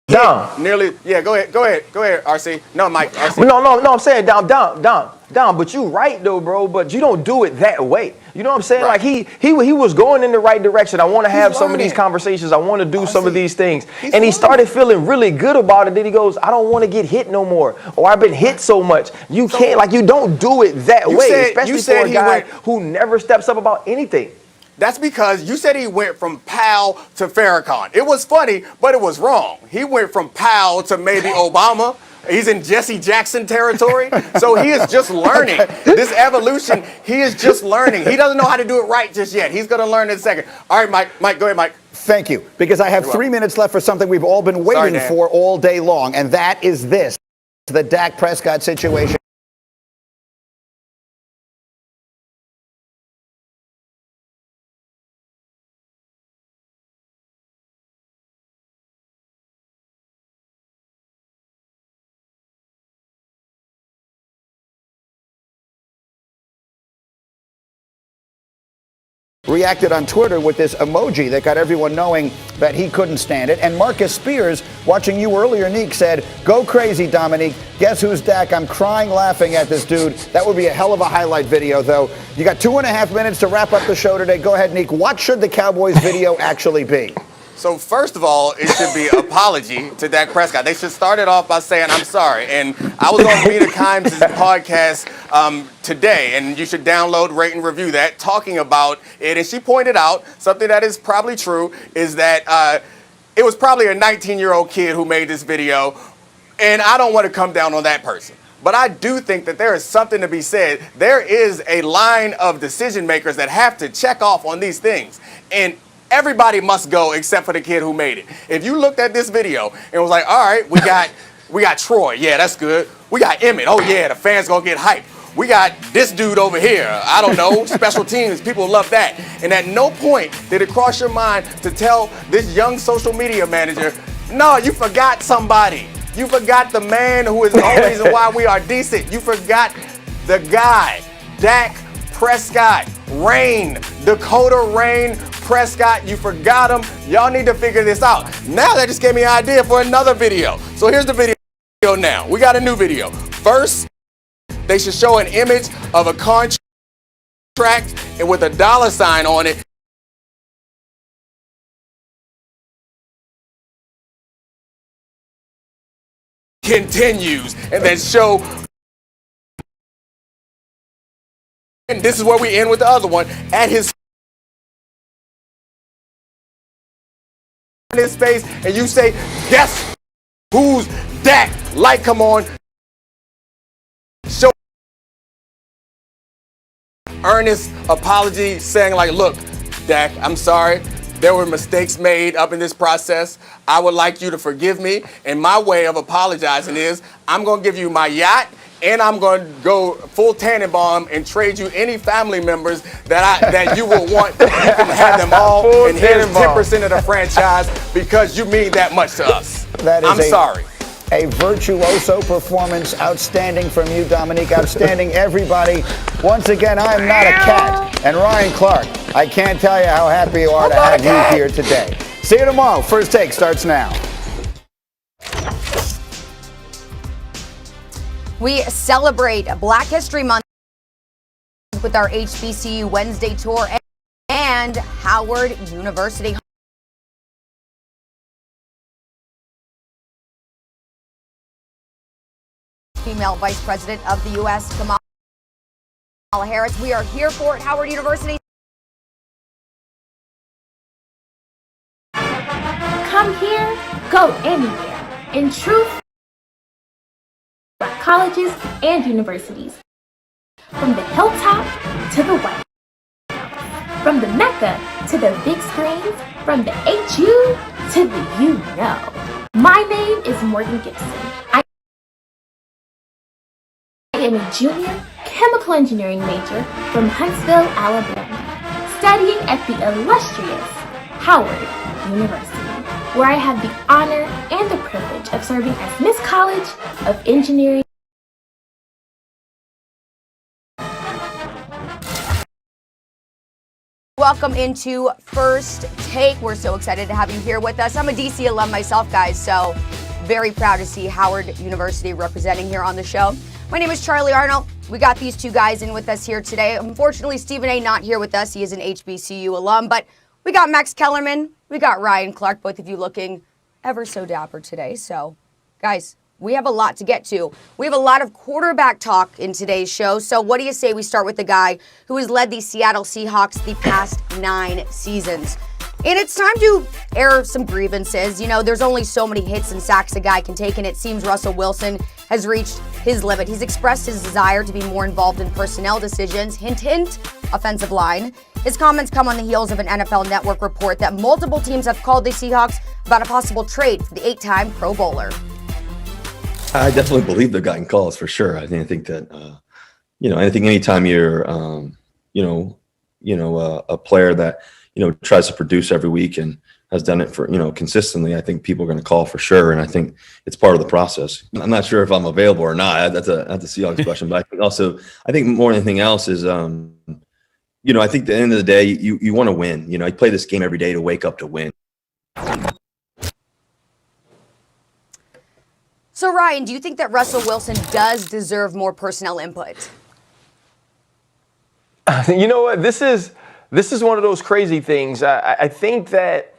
Dom. Nearly, yeah, go ahead, RC. No, Mike, RC. No, I'm saying Dom, but you right though, bro, but you don't do it that way. You know what I'm saying? Right. Like he was going in the right direction. I want to have some of these conversations. I want to do some of these things. And he started feeling really good about it. Then he goes, I don't want to get hit no more. Or I've been hit so much. You can't, like, you don't do it that way, especially for a guy who never steps up about anything. That's because you said he went from pal to Farrakhan. It was funny, but it was wrong. He went from pal to maybe Obama. He's in Jesse Jackson territory. So he is just learning. This evolution, he is just learning. He doesn't know how to do it right just yet. He's going to learn in a second. All right, Mike, go ahead, Mike. Thank you, because I have 3 minutes left for something we've all been waiting for all day long, and that is this, the Dak Prescott situation. Reacted on Twitter with this emoji that got everyone knowing that he couldn't stand it. And Marcus Spears, watching you earlier, Neek, said, go crazy, Dominique. Guess who's Dak? I'm crying laughing at this dude. That would be a hell of a highlight video, though. You got 2.5 minutes to wrap up the show today. Go ahead, Neek. What should the Cowboys video actually be? So first of all, it should be an apology to Dak Prescott. They should start it off by saying, I'm sorry. And I was on Rita Kimes' podcast today, and you should download, rate, and review that, talking about it. And she pointed out something that is probably true, is that it was probably a 19-year-old kid who made this video. And I don't want to come down on that person. But I do think that there is something to be said. There is a line of decision makers that have to check off on these things. And everybody must go except for the kid who made it. If you looked at this video and was like, all right, we got Troy. Yeah, that's good. We got Emmett. Oh, yeah, the fans going to get hyped. We got this dude over here. I don't know, special teams. People love that. And at no point did it cross your mind to tell this young social media manager, no, you forgot somebody. You forgot the man who is the only reason why we are decent. You forgot the guy, Dak Prescott, Dakota Rain Prescott. You forgot him. Y'all need to figure this out. Now that just gave me an idea for another video. So here's the video now. We got a new video. First, they should show an image of a contract and with a $sign on it. Continues, and then show. And this is where we end with the other one. At his face, and you say, guess who's Dak light come on, show earnest apology saying like, look, Dak, I'm sorry. There were mistakes made up in this process. I would like you to forgive me. And my way of apologizing is I'm going to give you my yacht and I'm going to go full Tannenbaum and trade you any family members that you will want. You can have them all and here's 10% of the franchise because you mean that much to us. I'm sorry. A virtuoso performance. Outstanding from you, Dominique. Outstanding, everybody. Once again, I am not a cat. And Ryan Clark, I can't tell you how happy you are to have you here today. See you tomorrow. First Take starts now. We celebrate Black History Month with our HBCU Wednesday tour and Howard University. Female Vice President of the U.S., Kamala Harris. We are here for at Howard University. Come here, go anywhere. In truth, Black colleges and universities. From the hilltop to the White House. From the Mecca to the big screens. From the HU to the UNO. My name is Morgan Gibson. I am a junior chemical engineering major from Huntsville, Alabama, studying at the illustrious Howard University, where I have the honor and the privilege of serving as Miss College of Engineering. Welcome into First Take. We're so excited to have you here with us. I'm a DC alum myself, guys, so very proud to see Howard University representing here on the show. My name is Charlie Arnold. We got these two guys in with us here today. Unfortunately, Stephen A. not here with us. He is an HBCU alum, but we got Max Kellerman. We got Ryan Clark, both of you looking ever so dapper today. So, guys, we have a lot to get to. We have a lot of quarterback talk in today's show. So what do you say we start with the guy who has led the Seattle Seahawks the past 9 seasons? And it's time to air some grievances. You know, there's only so many hits and sacks a guy can take, and it seems Russell Wilson has reached his limit. He's expressed his desire to be more involved in personnel decisions. Hint, hint, offensive line. His comments come on the heels of an NFL Network report that multiple teams have called the Seahawks about a possible trade for the 8-time Pro Bowler. I definitely believe they're getting calls for sure. I think that, I think anytime you're, a player that, tries to produce every week and has done it for, consistently, I think people are going to call for sure. And I think it's part of the process. I'm not sure if I'm available or not. That's a Seahawks question. But I think more than anything else is, I think at the end of the day, you want to win. You play this game every day to wake up to win. So, Ryan, do you think that Russell Wilson does deserve more personnel input? You know what? This is one of those crazy things. I think that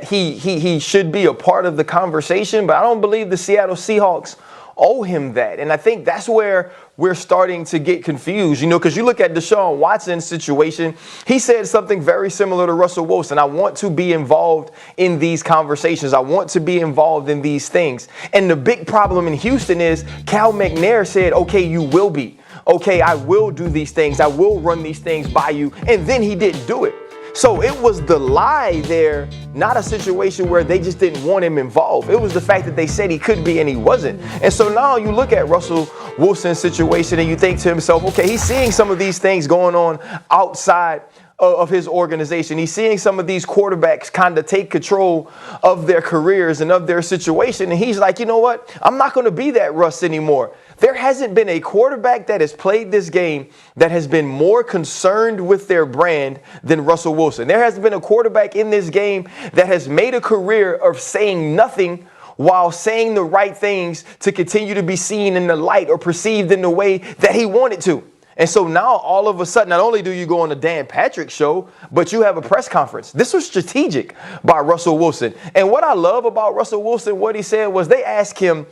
he should be a part of the conversation, but I don't believe the Seattle Seahawks owe him that. And I think that's where we're starting to get confused, because you look at Deshaun Watson's situation. He said something very similar to Russell Wilson. I want to be involved in these conversations. I want to be involved in these things. And the big problem in Houston is Cal McNair said, okay, you will be. Okay, I will do these things. I will run these things by you. And then he didn't do it. So it was the lie there, not a situation where they just didn't want him involved. It was the fact that they said he could be and he wasn't. And so now you look at Russell Wilson's situation and you think to himself, okay, he's seeing some of these things going on outside of his organization. He's seeing some of these quarterbacks kind of take control of their careers and of their situation. And he's like, you know what? I'm not going to be that Russ anymore. There hasn't been a quarterback that has played this game that has been more concerned with their brand than Russell Wilson. There hasn't been a quarterback in this game that has made a career of saying nothing while saying the right things to continue to be seen in the light or perceived in the way that he wanted to. And so now all of a sudden, not only do you go on the Dan Patrick show, but you have a press conference. This was strategic by Russell Wilson. And what I love about Russell Wilson, what he said was they asked him,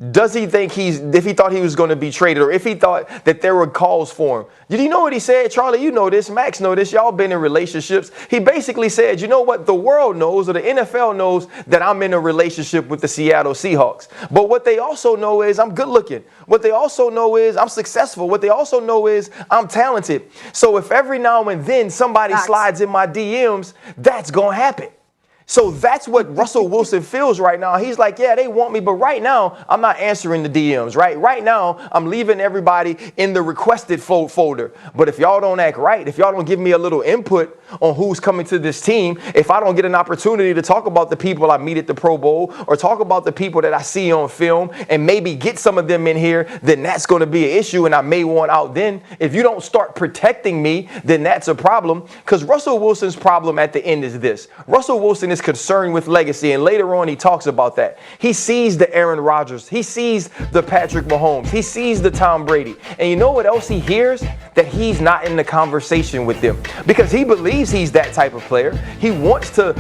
does he think if he thought he was going to be traded, or if he thought that there were calls for him? Did you know what he said? Charlie, you know this. Max know this. Y'all been in relationships. He basically said, you know what? The world knows, or the NFL knows, that I'm in a relationship with the Seattle Seahawks. But what they also know is I'm good looking. What they also know is I'm successful. What they also know is I'm talented. So if every now and then somebody slides in my DMs, that's going to happen. So that's what Russell Wilson feels right now. He's like, yeah, they want me, but right now, I'm not answering the DMs, right? Right now, I'm leaving everybody in the requested folder. But if y'all don't act right, if y'all don't give me a little input on who's coming to this team, if I don't get an opportunity to talk about the people I meet at the Pro Bowl or talk about the people that I see on film and maybe get some of them in here, then that's going to be an issue and I may want out then. If you don't start protecting me, then that's a problem. Because Russell Wilson's problem at the end is this. Russell Wilson is concerned with legacy, and later on he talks about that. He sees the Aaron Rodgers. He sees the Patrick Mahomes. He sees the Tom Brady. And you know what else he hears? That he's not in the conversation with them because he believes he's that type of player. He wants the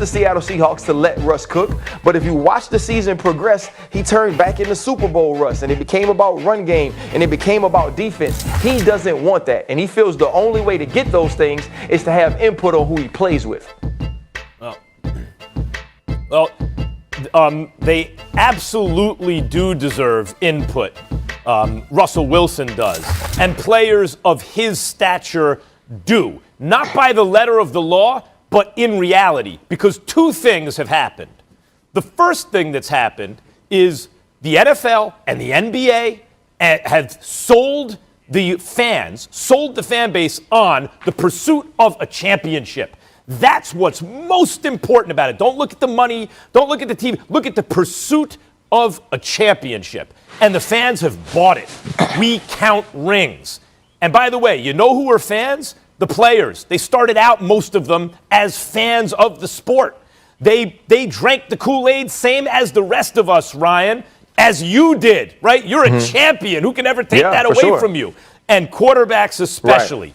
Seattle Seahawks to let Russ cook. But if you watch the season progress, he turned back into Super Bowl Russ, and it became about run game, and it became about defense. He doesn't want that, and he feels the only way to get those things is to have input on who he plays with. Well, they absolutely do deserve input. Russell Wilson does. And players of his stature do. Not by the letter of the law, but in reality. Because two things have happened. The first thing that's happened is the NFL and the NBA have sold the fan base on the pursuit of a championship. That's what's most important about it. Don't look at the money. Don't look at the team. Look at the pursuit of a championship. And the fans have bought it. We count rings. And by the way, you know who are fans? The players. They started out, most of them, as fans of the sport. They drank the Kool-Aid, same as the rest of us, Ryan, as you did, right? You're a champion. Who can ever take that away from you? And quarterbacks especially.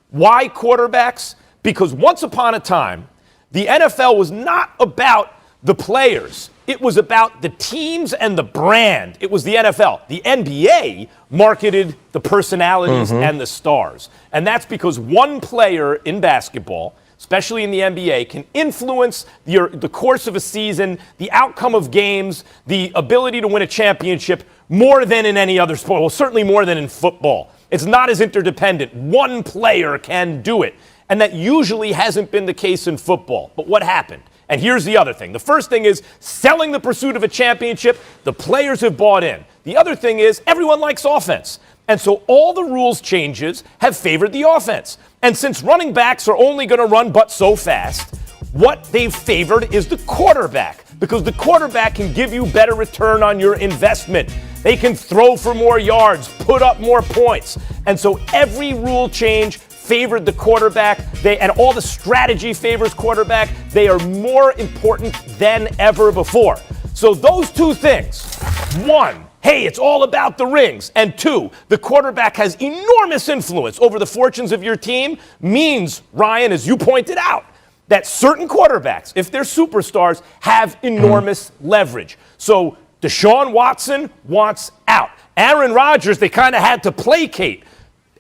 Why quarterbacks? Because once upon a time, the NFL was not about the players. It was about the teams and the brand. It was the NFL. The NBA marketed the personalities and the stars. And that's because one player in basketball, especially in the NBA, can influence the course of a season, the outcome of games, the ability to win a championship more than in any other sport. Well, certainly more than in football. It's not as interdependent. One player can do it. And that usually hasn't been the case in football. But what happened? And here's the other thing. The first thing is selling the pursuit of a championship. The players have bought in. The other thing is everyone likes offense. And so all the rules changes have favored the offense. And since running backs are only going to run but so fast, what they've favored is the quarterback. Because the quarterback can give you better return on your investment. They can throw for more yards, put up more points. And so every rule change favored the quarterback, and all the strategy favors quarterback. They are more important than ever before. So those two things, one, hey, it's all about the rings, and two, the quarterback has enormous influence over the fortunes of your team, means, Ryan, as you pointed out, that certain quarterbacks, if they're superstars, have enormous leverage. So Deshaun Watson wants out. Aaron Rodgers, they kind of had to placate.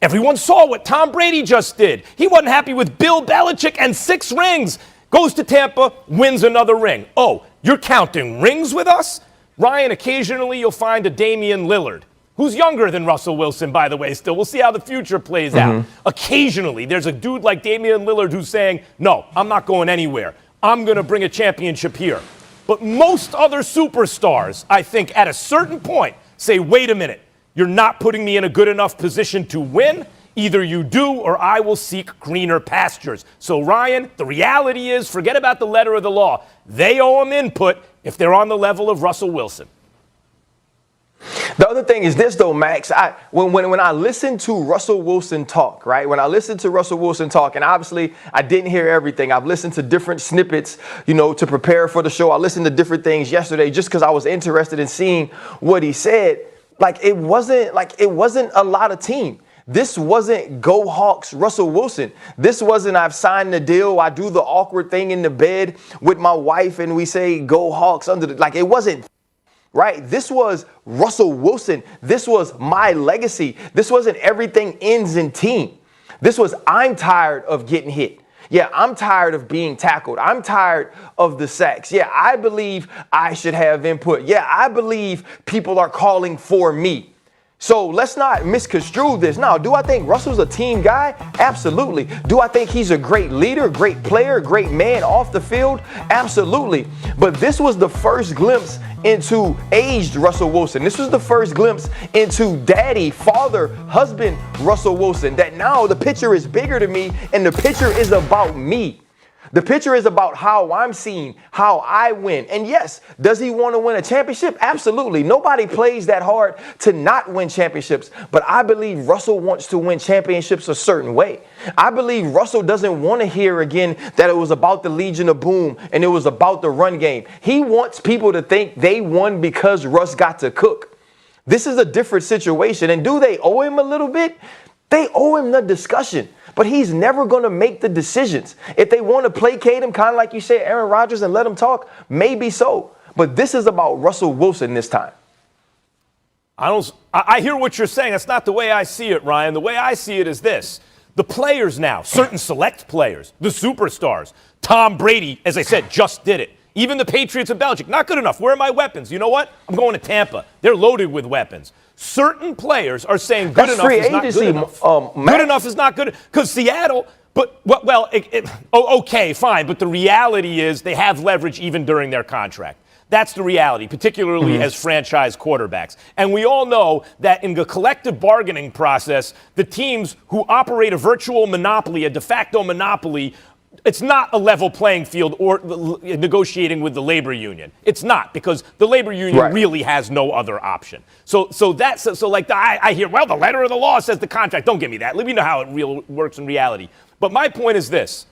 Everyone saw what Tom Brady just did. He wasn't happy with Bill Belichick and 6 rings. Goes to Tampa, wins another ring. Oh, you're counting rings with us? Ryan, occasionally you'll find a Damian Lillard, who's younger than Russell Wilson, by the way, still. We'll see how the future plays out. Occasionally, there's a dude like Damian Lillard who's saying, no, I'm not going anywhere. I'm going to bring a championship here. But most other superstars, I think, at a certain point, say, wait a minute. You're not putting me in a good enough position to win. Either you do or I will seek greener pastures. So, Ryan, the reality is, forget about the letter of the law. They owe them input if they're on the level of Russell Wilson. The other thing is this, though, Max. When I listen to Russell Wilson talk, right? When I listen to Russell Wilson talk, and obviously I didn't hear everything. I've listened to different snippets, to prepare for the show. I listened to different things yesterday just because I was interested in seeing what he said. It wasn't a lot of team. This wasn't Go Hawks Russell Wilson. This wasn't I've signed the deal. I do the awkward thing in the bed with my wife and we say Go Hawks under the, it wasn't. right? This was Russell Wilson. This was my legacy. This wasn't everything ends in team. This was I'm tired of getting hit. Yeah, I'm tired of being tackled. I'm tired of the sacks. Yeah, I believe I should have input. Yeah, I believe people are calling for me. So let's not misconstrue this. Now, do I think Russell's a team guy? Absolutely. Do I think he's a great leader, great player, great man off the field? Absolutely. But this was the first glimpse into aged Russell Wilson. This was the first glimpse into daddy, father, husband Russell Wilson, that now the picture is bigger to me and the picture is about me. The picture is about how I'm seen, how I win. And yes, does he want to win a championship? Absolutely. Nobody plays that hard to not win championships. But I believe Russell wants to win championships a certain way. I believe Russell doesn't want to hear again that it was about the Legion of Boom and it was about the run game. He wants people to think they won because Russ got to cook. This is a different situation. And do they owe him a little bit? They owe him the discussion. But he's never going to make the decisions. If they want to placate him, kind of like you said, Aaron Rodgers, and let him talk, maybe so. But this is about Russell Wilson this time. I hear what you're saying. That's not the way I see it, Ryan. The way I see it is this. The players now, certain select players, the superstars, Tom Brady, as I said, just did it. Even the Patriots of Belichick, not good enough. Where are my weapons? You know what? I'm going to Tampa. They're loaded with weapons. Certain players are saying good enough is not good enough. Good enough is not good. Because Seattle, okay, fine. But the reality is they have leverage even during their contract. That's the reality, particularly as franchise quarterbacks. And we all know that in the collective bargaining process, the teams who operate a virtual monopoly, a de facto monopoly, it's not a level playing field or negotiating with the labor union. It's not, because the labor union really has no other option. I hear, well, the letter of the law says the contract. Don't give me that. Let me know how it works in reality. But my point is this.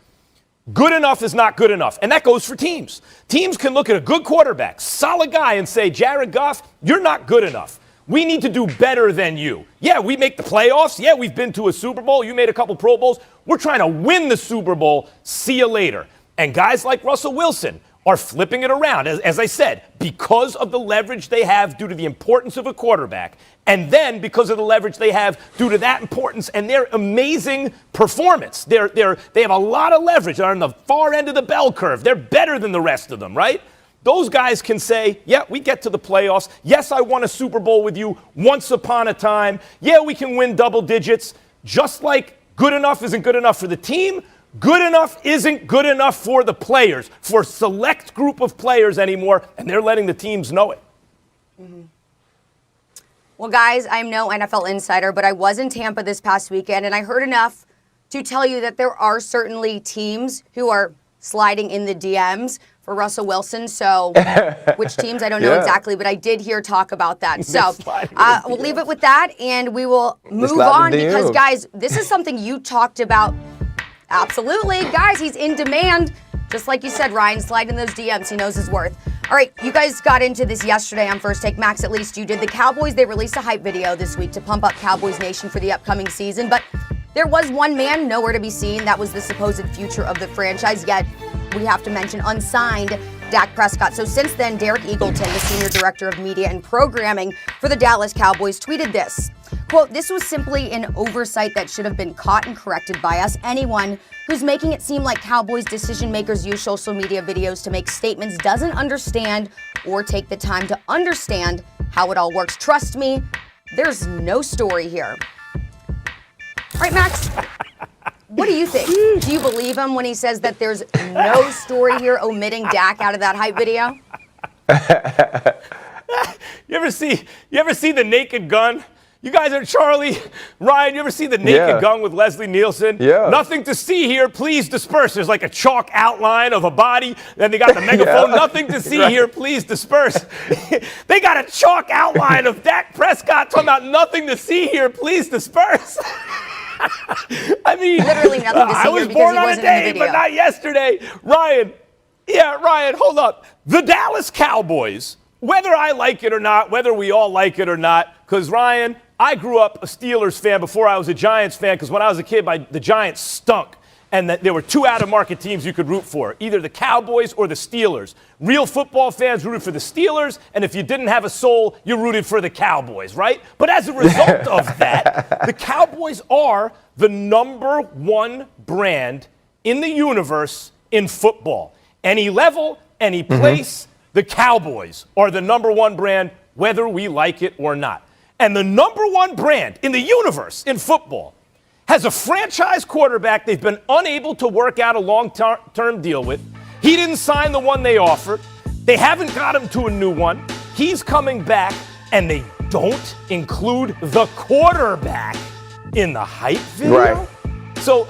Good enough is not good enough. And that goes for teams. Teams can look at a good quarterback, solid guy, and say, Jared Goff, you're not good enough. We need to do better than you. Yeah, we make the playoffs. Yeah, we've been to a Super Bowl. You made a couple Pro Bowls. We're trying to win the Super Bowl. See you later. And guys like Russell Wilson are flipping it around, as I said, because of the leverage they have due to the importance of a quarterback, and then because of the leverage they have due to that importance and their amazing performance. They have a lot of leverage. They're on the far end of the bell curve. They're better than the rest of them, right? Those guys can say, yeah, we get to the playoffs. Yes, I won a Super Bowl with you once upon a time. Yeah, we can win double digits. Just like good enough isn't good enough for the team, good enough isn't good enough for the players, for a select group of players anymore, and they're letting the teams know it. Mm-hmm. Well, guys, I'm no NFL insider, but I was in Tampa this past weekend, and I heard enough to tell you that there are certainly teams who are sliding in the DMs for Russell Wilson. So which teams, I don't know exactly, but I did hear talk about that. So we'll leave it with that, and we will move on because, guys, this is something you talked about. Absolutely. Guys, he's in demand. Just like you said, Ryan, slide in those DMs. He knows his worth. All right, you guys got into this yesterday on First Take. Max, at least you did. The Cowboys, they released a hype video this week to pump up Cowboys Nation for the upcoming season, but there was one man nowhere to be seen. That was the supposed future of the franchise, yet we have to mention unsigned Dak Prescott. So since then, Derek Eagleton, the Senior Director of Media and Programming for the Dallas Cowboys, tweeted this. Quote, "This was simply an oversight that should have been caught and corrected by us. Anyone who's making it seem like Cowboys decision makers use social media videos to make statements doesn't understand or take the time to understand how it all works. Trust me, there's no story here." All right, Max, what do you think? Do you believe him when he says that there's no story here, omitting Dak out of that hype video? You ever see The Naked Gun? You guys are Charlie, Ryan, you ever see The Naked Gun with Leslie Nielsen? Yeah. Nothing to see here, please disperse. There's like a chalk outline of a body, then they got the megaphone. Nothing to see here, please disperse. They got a chalk outline of Dak Prescott talking about nothing to see here, please disperse. I mean, literally nothing to see I was here born because he on a wasn't in the day, video. but not yesterday. Ryan, hold up. The Dallas Cowboys, whether I like it or not, whether we all like it or not, because Ryan, I grew up a Steelers fan before I was a Giants fan, because when I was a kid, the Giants stunk. and that there were two out-of-market teams you could root for, either the Cowboys or the Steelers. Real football fans rooted for the Steelers, and if you didn't have a soul, you rooted for the Cowboys, right? But as a result of that, the Cowboys are the number one brand in the universe in football. Any level, any place, the Cowboys are the number one brand, whether we like it or not. And the number one brand in the universe in football has a franchise quarterback they've been unable to work out a long-term deal with. He didn't sign the one they offered. They haven't got him to a new one. He's coming back, and they don't include the quarterback in the hype video. Right. So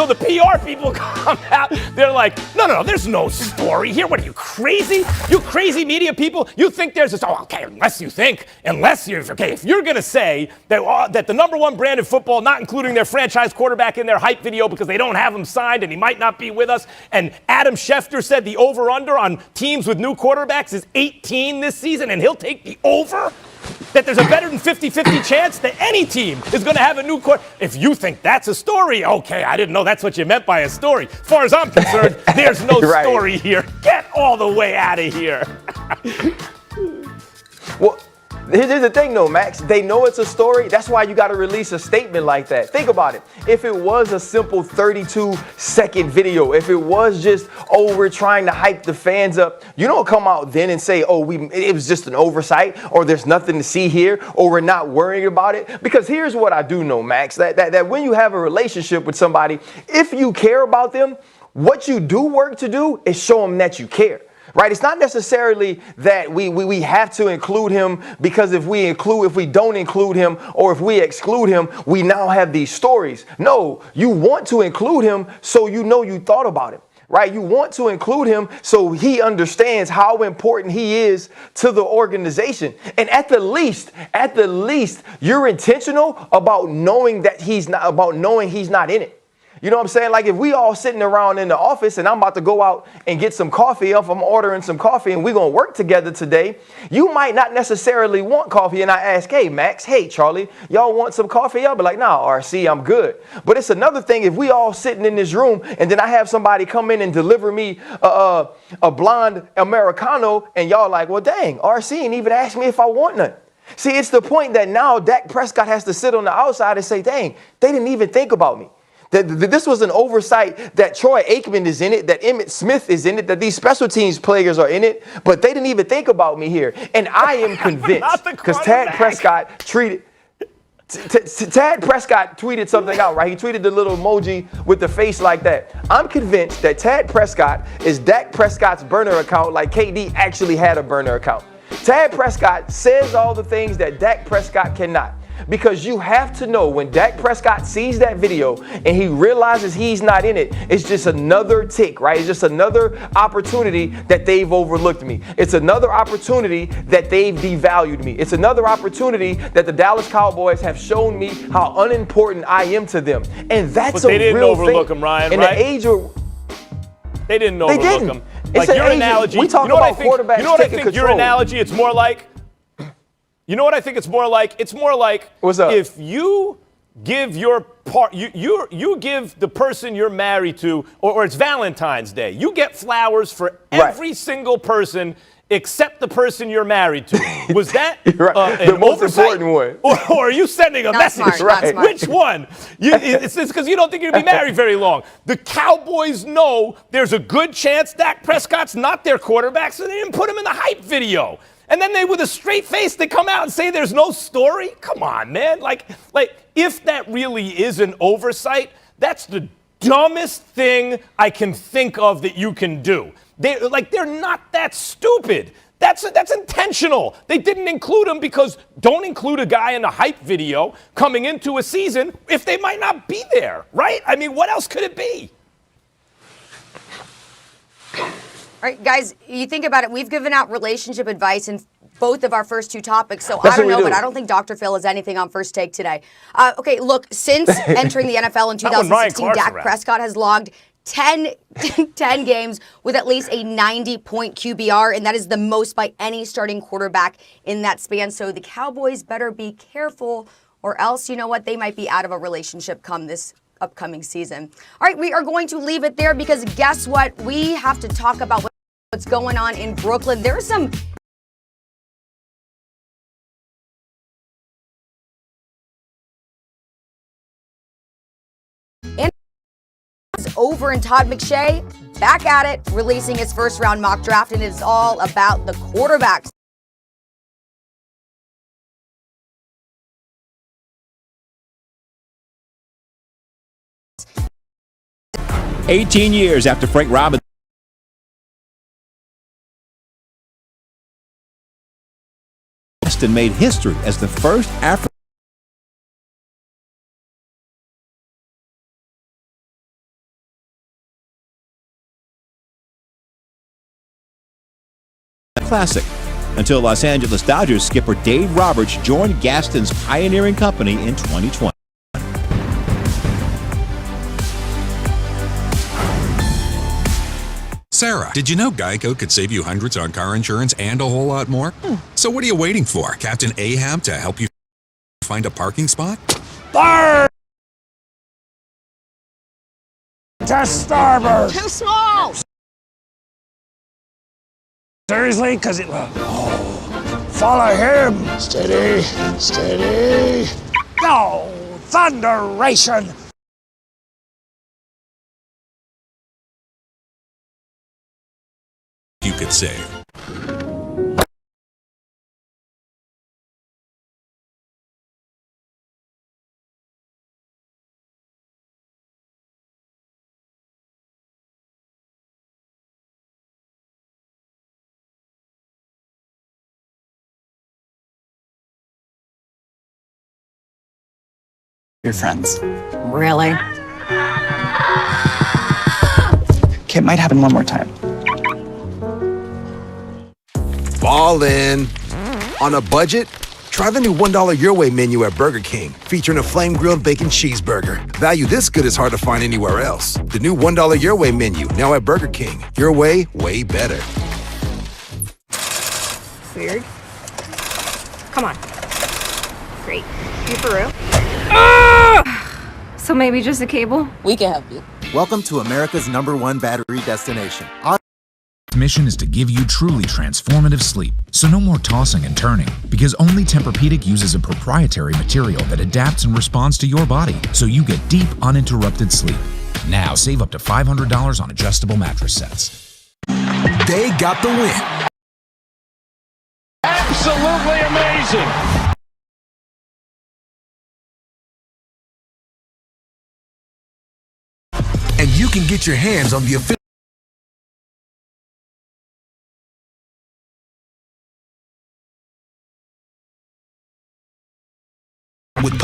the PR people come out, they're like, no, there's no story here. What are you, crazy? You crazy media people? You think there's this, if you're going to say that the number one brand in football, not including their franchise quarterback in their hype video because they don't have him signed and he might not be with us, and Adam Schefter said the over-under on teams with new quarterbacks is 18 this season, and he'll take the over? That there's a better than 50-50 chance that any team is going to have a new quarterback. If you think that's a story, okay, I didn't know that's what you meant by a story. As far as I'm concerned, there's no story here. Get all the way out of here. Well, here's the thing, though, Max. They know it's a story. That's why you got to release a statement like that. Think about it. If it was a simple 32-second video, if it was just, we're trying to hype the fans up, you don't come out then and say, it was just an oversight, or there's nothing to see here, or we're not worrying about it. Because here's what I do know, Max, that when you have a relationship with somebody, if you care about them, what you do work to do is show them that you care. Right? It's not necessarily that we have to include him because if we don't include him or if we exclude him, we now have these stories. No, you want to include him so you know you thought about him. Right? You want to include him so he understands how important he is to the organization. And at the least, you're intentional about knowing he's not in it. You know what I'm saying? Like if we all sitting around in the office and I'm about to go out and get some coffee, if I'm ordering some coffee and we're going to work together today, you might not necessarily want coffee. And I ask, hey, Max, hey, Charlie, y'all want some coffee? Y'all be like, nah, RC, I'm good. But it's another thing if we all sitting in this room and then I have somebody come in and deliver me a blonde Americano and y'all like, well, dang, RC ain't even asked me if I want none. See, it's the point that now Dak Prescott has to sit on the outside and say, dang, they didn't even think about me. This was an oversight that Troy Aikman is in it, that Emmitt Smith is in it, that these special teams players are in it, but they didn't even think about me here. And I am convinced because Tad Prescott tweeted something out, right? He tweeted the little emoji with the face like that. I'm convinced that Tad Prescott is Dak Prescott's burner account like KD actually had a burner account. Tad Prescott says all the things that Dak Prescott cannot. Because you have to know when Dak Prescott sees that video and he realizes he's not in it, it's just another tick, right? It's just another opportunity that they've overlooked me. It's another opportunity that they've devalued me. It's another opportunity that the Dallas Cowboys have shown me how unimportant I am to them. And that's a real thing. But they didn't overlook him, Ryan, in right? The age of, they didn't overlook him. Like your analogy, we talk about quarterbacks. You know what I think your analogy, it's more like? You know what I think it's more like? It's more like if you give your part, you give the person you're married to, or it's Valentine's Day. You get flowers for every single person except the person you're married to. Was that the most important one? Or are you sending a message? Smart. Which one? It's because you don't think you're going to be married very long. The Cowboys know there's a good chance Dak Prescott's not their quarterback, so they didn't put him in the hype video. And then they, with a straight face, they come out and say there's no story? Come on, man. Like if that really is an oversight, that's the dumbest thing I can think of that you can do. They're not that stupid. That's intentional. They didn't include him because don't include a guy in a hype video coming into a season if they might not be there, right? I mean, what else could it be? All right, guys, you think about it. We've given out relationship advice in both of our first two topics, so I don't know, but I don't think Dr. Phil has anything on First Take today. Okay, look, since entering the NFL in 2016, Dak Prescott has logged 10 games with at least a 90-point QBR, and that is the most by any starting quarterback in that span. So the Cowboys better be careful, or else, you know what, they might be out of a relationship come this upcoming season. All right, we are going to leave it there because guess what? We have to talk about what's going on in Brooklyn. There's some over, and Todd McShay back at it, releasing his first round mock draft, and it's all about the quarterbacks. "18 years after Frank Robinson made history as the first African Classic, until Los Angeles Dodgers skipper Dave Roberts joined Gaston's pioneering company in 2020. Sarah, did you know Geico could save you hundreds on car insurance and a whole lot more? So what are you waiting for? Captain Ahab to help you find a parking spot? Fire! To starboard! Too small! Seriously? Because it... follow him! Steady, steady. No! Thunderation! You could save. Your friends. Really? It might happen one more time. Ballin'. On a budget? Try the new $1 Your Way menu at Burger King, featuring a flame-grilled bacon cheeseburger. Value this good is hard to find anywhere else. The new $1 Your Way menu, now at Burger King. Your way, way better. Weird. Come on. Great. You for real? So maybe just a cable? We can help you. Welcome to America's #1 battery destination. Mission is to give you truly transformative sleep, so no more tossing and turning, because only Tempur-Pedic uses a proprietary material that adapts and responds to your body, so you get deep, uninterrupted sleep. Now save up to $500 on adjustable mattress sets. They got the win. Absolutely amazing! And you can get your hands on the official with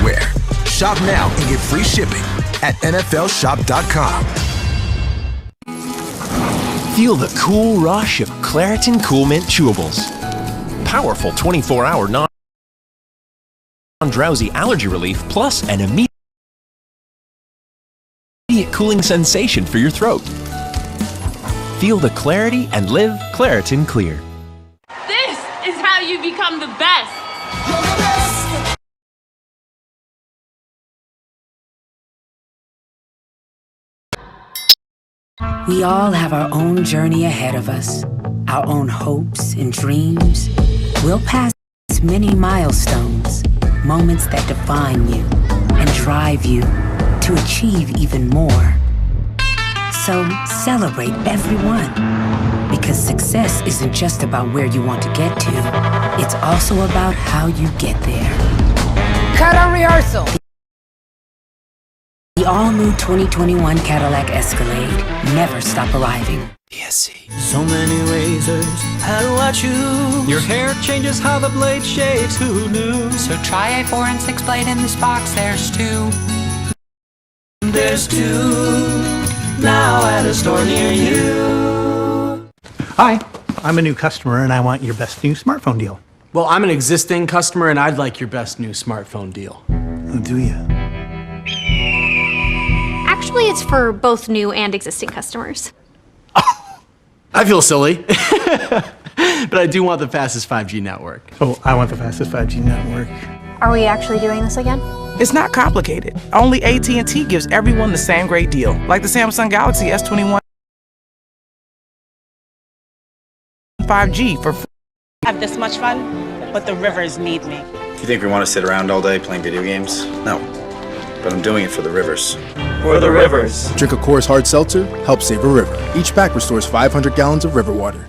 wear. Shop now and get free shipping at NFLshop.com. Feel the cool rush of Claritin Cool Mint Chewables. Powerful 24-hour non-drowsy allergy relief plus an immediate cooling sensation for your throat. Feel the clarity and live Claritin Clear. This is how you become the best. You're the best. We all have our own journey ahead of us, our own hopes and dreams. We'll pass many milestones, moments that define you and drive you to achieve even more. So celebrate every one, because success isn't just about where you want to get to, it's also about how you get there. Cut on rehearsal. The all-new 2021 Cadillac Escalade never stop arriving. So many razors, how do I choose? Your hair changes how the blade shaves, who knew? So try a 4 and 6 blade in this box, there's 2. There's 2 now at a store near you. Hi, I'm a new customer and I want your best new smartphone deal. Well, I'm an existing customer and I'd like your best new smartphone deal. Oh, do you? Actually, it's for both new and existing customers. I feel silly, but I do want the fastest 5G network. Oh, I want the fastest 5G network. Are we actually doing this again? It's not complicated. Only AT&T gives everyone the same great deal, like the Samsung Galaxy S21 5G for free. Have this much fun, but the rivers need me. You think we want to sit around all day playing video games? No. But I'm doing it for the rivers. For the rivers. Drink a Coors Hard Seltzer, help save a river. Each pack restores 500 gallons of river water.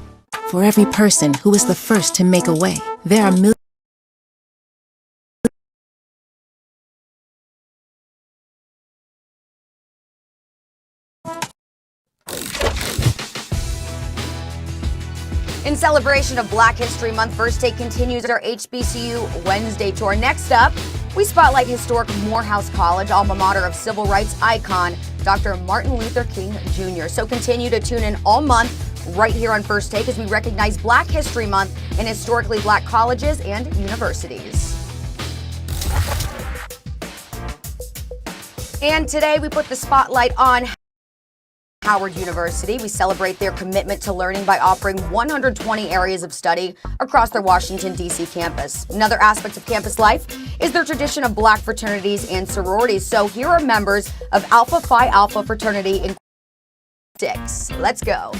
For every person who is the first to make a way, there are millions. In celebration of Black History Month, First Take continues our HBCU Wednesday tour. Next up, we spotlight historic Morehouse College, alma mater of civil rights icon Dr. Martin Luther King Jr. So continue to tune in all month right here on First Take as we recognize Black History Month in historically black colleges and universities. And today we put the spotlight on Howard University. We celebrate their commitment to learning by offering 120 areas of study across their Washington, D.C. campus. Another aspect of campus life is their tradition of black fraternities and sororities. So here are members of Alpha Phi Alpha fraternity in Dix. Let's go.